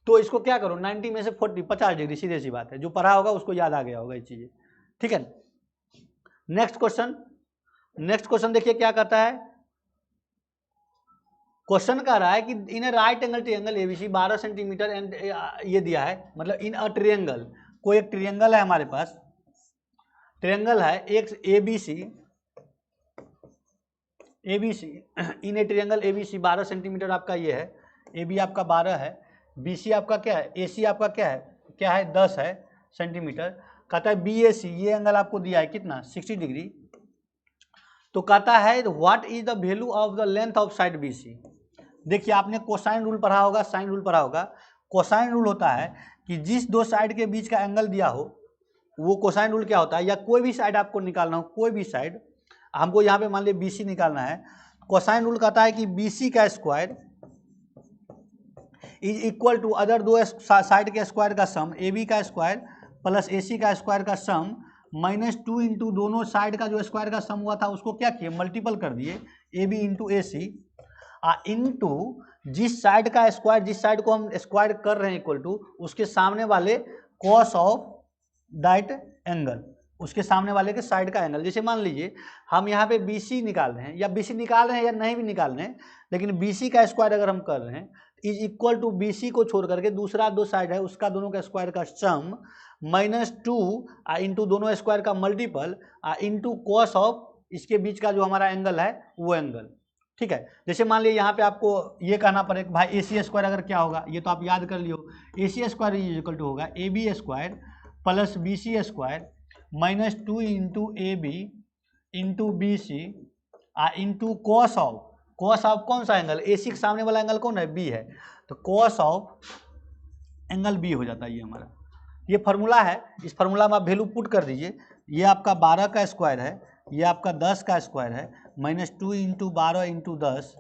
तो इसको क्या करो 90 में से 50 डिग्री, सीधे सी बात है, जो पढ़ा होगा उसको याद आ गया होगा ये चीज़ें, ठीक है। नेक्स्ट क्वेश्चन देखिए क्या कहता है। क्वेश्चन कह रहा है कि in right angle triangle ABC 12 centimetre and ये दिया है, मतलब इन अ ट्रायंगल, कोई एक ट्रायंगल है हमारे पास, ट्रायंगल है एक एबीसी इन ए ट्रायंगल एबीसी 12 सेंटीमीटर आपका ये है, ए बी आपका 12 है, बी सी आपका क्या है, ए सी आपका क्या है 10 है सेंटीमीटर। कहता है बी ए सी, ये एंगल आपको दिया है कितना 60 डिग्री। तो कहता है what is the value of the length of side B C. देखिए आपने कोसाइन रूल पढ़ा होगा, साइन रूल पढ़ा होगा। कोसाइन रूल होता है कि जिस दो साइड के बीच का एंगल दिया हो, वो कोसाइन रूल क्या होता है, या कोई भी साइड आपको निकालना हो, कोई भी साइड, हमको यहाँ पे मान लीजिए बी सी निकालना है, कोसाइन रूल कहता है कि बी सी का square is equal to other दो साइड के स्क्वायर का सम, ए बी का स्क्वायर प्लस ए सी का स्क्वायर का सम -2 इंटू दोनों साइड का जो स्क्वायर का सम हुआ था उसको क्या किए मल्टीपल कर दिए, A B into A C into जिस साइड का स्क्वायर, जिस साइड को हम स्क्वायर कर रहे हैं इक्वल टू, उसके सामने वाले कॉस ऑफ दैट एंगल, उसके सामने वाले के साइड का एंगल। जैसे मान लीजिए हम यहाँ पे BC निकाल रहे हैं, या BC निकाल रहे हैं या नहीं भी निकाल रहे हैं, लेकिन BC का स्क्वायर अगर हम कर रहे हैं इज इक्वल टू BC को छोड़ करके दूसरा दो साइड है उसका दोनों का स्क्वायर का सम -2 इंटू दोनों स्क्वायर का मल्टीपल इंटू कॉस ऑफ इसके बीच का जो हमारा एंगल है वो एंगल। ठीक है, जैसे मान लीजिए यहाँ पे आपको ये कहना पड़ेगा भाई AC स्क्वायर अगर क्या होगा, ये तो आप याद कर लियो, AC square is equal to होगा AB square plus BC square -2 into AB into BC into cos of कौन सा एंगल, AC के सामने वाला एंगल कौन है, B है, तो कॉस ऑफ एंगल B हो जाता है। ये हमारा ये फार्मूला है, इस फार्मूला में आप वैल्यू पुट कर दीजिए। ये आपका 12 का स्क्वायर है, ये आपका 10 का स्क्वायर है, -2 इंटू 12 इंटू 10,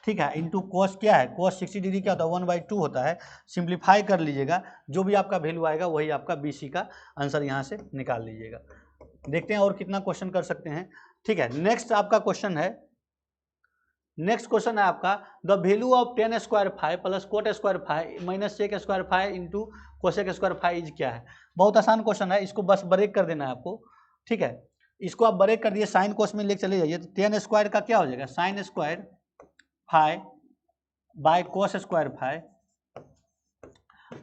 ठीक है, इंटू कॉस क्या है, कॉस 60 डिग्री क्या होता है 1/2 होता है। सिंप्लीफाई कर लीजिएगा, जो भी आपका वैल्यू आएगा वही आपका BC का आंसर यहाँ से निकाल लीजिएगा। देखते हैं और कितना क्वेश्चन कर सकते हैं। ठीक है, नेक्स्ट आपका क्वेश्चन है, नेक्स्ट क्वेश्चन है आपका the value of tan square 5 plus cot square 5 minus sec square 5 into cosec square 5 is क्या है। बहुत आसान क्वेश्चन है, इसको बस ब्रेक कर देना है आपको। ठीक है, इसको आप ब्रेक कर दिए, साइन कोस में लेके चले जाइए, तो tan स्क्वायर का क्या हो जाएगा, sign square 5 by cos square 5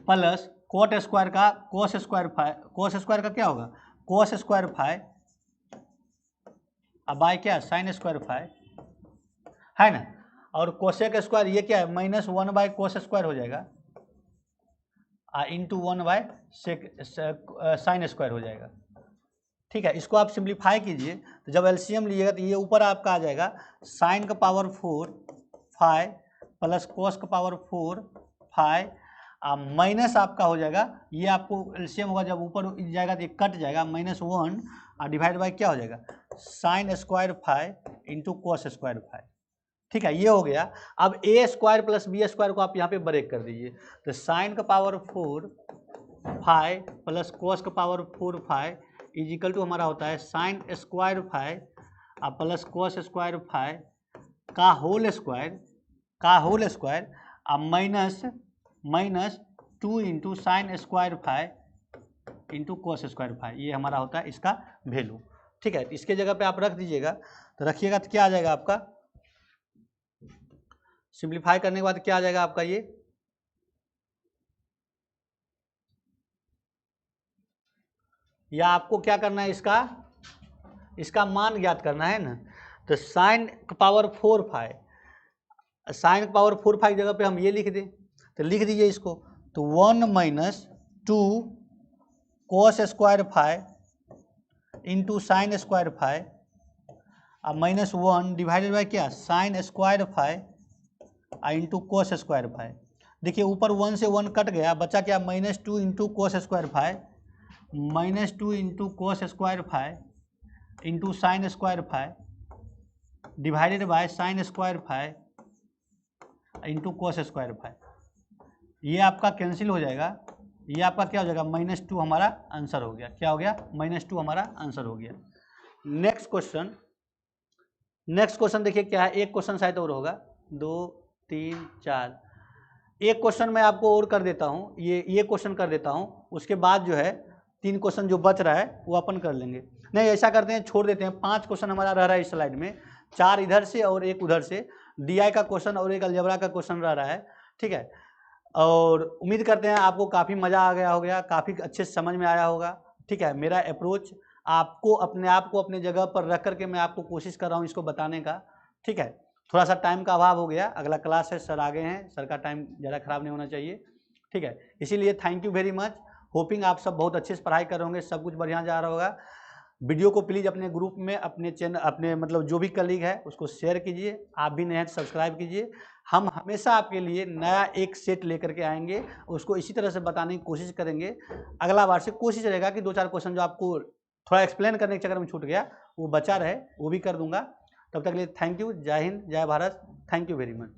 plus cot square का कोस स्क्वायर 5, कोस स्क्वायर का क्या होगा कोस स्क्वायर 5 अब बाय क्या साइन स्क्वायर 5 है ना, और कोसेक स्क्वायर ये क्या है -1 बाय कोस स्क्वायर हो जाएगा इंटू 1 बाय साइन स्क्वायर हो जाएगा। ठीक है, इसको आप सिंप्लीफाई कीजिए, तो जब LCM लीजिएगा तो ये ऊपर आपका आ जाएगा साइन का पावर 4 5 प्लस कोस का पावर 4 5 माइनस आपका हो जाएगा, ये आपको LCM होगा जब ऊपर जाएगा तो ये कट जाएगा -1 और डिवाइड बाय क्या हो जाएगा sign square 5 into cos square 5। ठीक है, ये हो गया। अब A square plus B square को आप यहाँ पे ब्रेक कर दीजिए, तो साइन का पावर 4 5 प्लस कोस का पावर 4 5 इज इक्वल टू हमारा होता है sine square 5 plus cos square 5 का whole square -2 into sine square 5 into cos square 5, ये हमारा होता है इसका वैल्यू। ठीक है, इसके जगह पे आप रख दीजिएगा, तो रखिएगा तो क्या आ जाएगा आपका, सिंप्लीफाई करने के बाद क्या आ जाएगा आपका, ये या आपको क्या करना है, इसका मान ज्ञात करना है ना, तो साइन पावर 4 5, साइन पावर 4 5 जगह पे हम ये लिख दें, तो लिख दीजिए इसको, तो 1 - 2 कोस स्क्वायर 5 इंटू साइन स्क्वायर 5 अब -1 डिवाइडेड बाय क्या sign square 5 into cos square 5। देखिए ऊपर 1 से 1 कट गया, बचा क्या -2 into cos square 5 -2 into cos square 5 into sine square 5 divided by sine square 5 into cos square 5। ये आपका कैंसिल हो जाएगा, ये आपका क्या हो जाएगा -2 हमारा आंसर हो गया। क्या हो गया -2 हमारा आंसर हो गया। नेक्स्ट क्वेश्चन देखिए क्या है, एक क्वेश्चन शायद और होगा, 2 3 4, एक क्वेश्चन मैं आपको और कर देता हूँ, ये क्वेश्चन कर देता हूँ, उसके बाद जो है 3 क्वेश्चन जो बच रहा है वो अपन कर लेंगे। नहीं ऐसा करते हैं, छोड़ देते हैं, 5 क्वेश्चन हमारा रह रहा है इस स्लाइड में, 4 इधर से और एक उधर से, DI का क्वेश्चन और एक अलजेब्रा का क्वेश्चन रह रहा है। ठीक है, और उम्मीद करते हैं आपको काफ़ी मज़ा आ गया होगा, काफ़ी अच्छे से समझ में आया होगा। ठीक है, मेरा अप्रोच आपको अपने आप को अपने जगह पर रख करके मैं आपको कोशिश कर रहा हूँ इसको बताने का। ठीक है, थोड़ा सा टाइम का अभाव हो गया, अगला क्लास है, सर आगे हैं, सर का टाइम ज़्यादा ख़राब नहीं होना चाहिए। ठीक है, इसीलिए thank you very much, hopping आप सब बहुत अच्छे से पढ़ाई कर रहे होंगे, सब कुछ बढ़िया जा रहा होगा। वीडियो को प्लीज़ अपने ग्रुप में, अपने चैनल, अपने मतलब जो भी कलीग है उसको शेयर कीजिए, आप भी नए हैं तो सब्सक्राइब कीजिए। हम हमेशा आपके लिए नया एक सेट लेकर के आएंगे, उसको इसी तरह से बताने की कोशिश करेंगे। अगला बार से कोशिश रहेगा कि 2-4 क्वेश्चन जो आपको थोड़ा एक्सप्लेन करने के चक्कर में छूट गया वो बचा रहे, वो भी कर दूंगा। तब तक के लिए थैंक यू, जय हिंद, जय Bharat, thank you very much.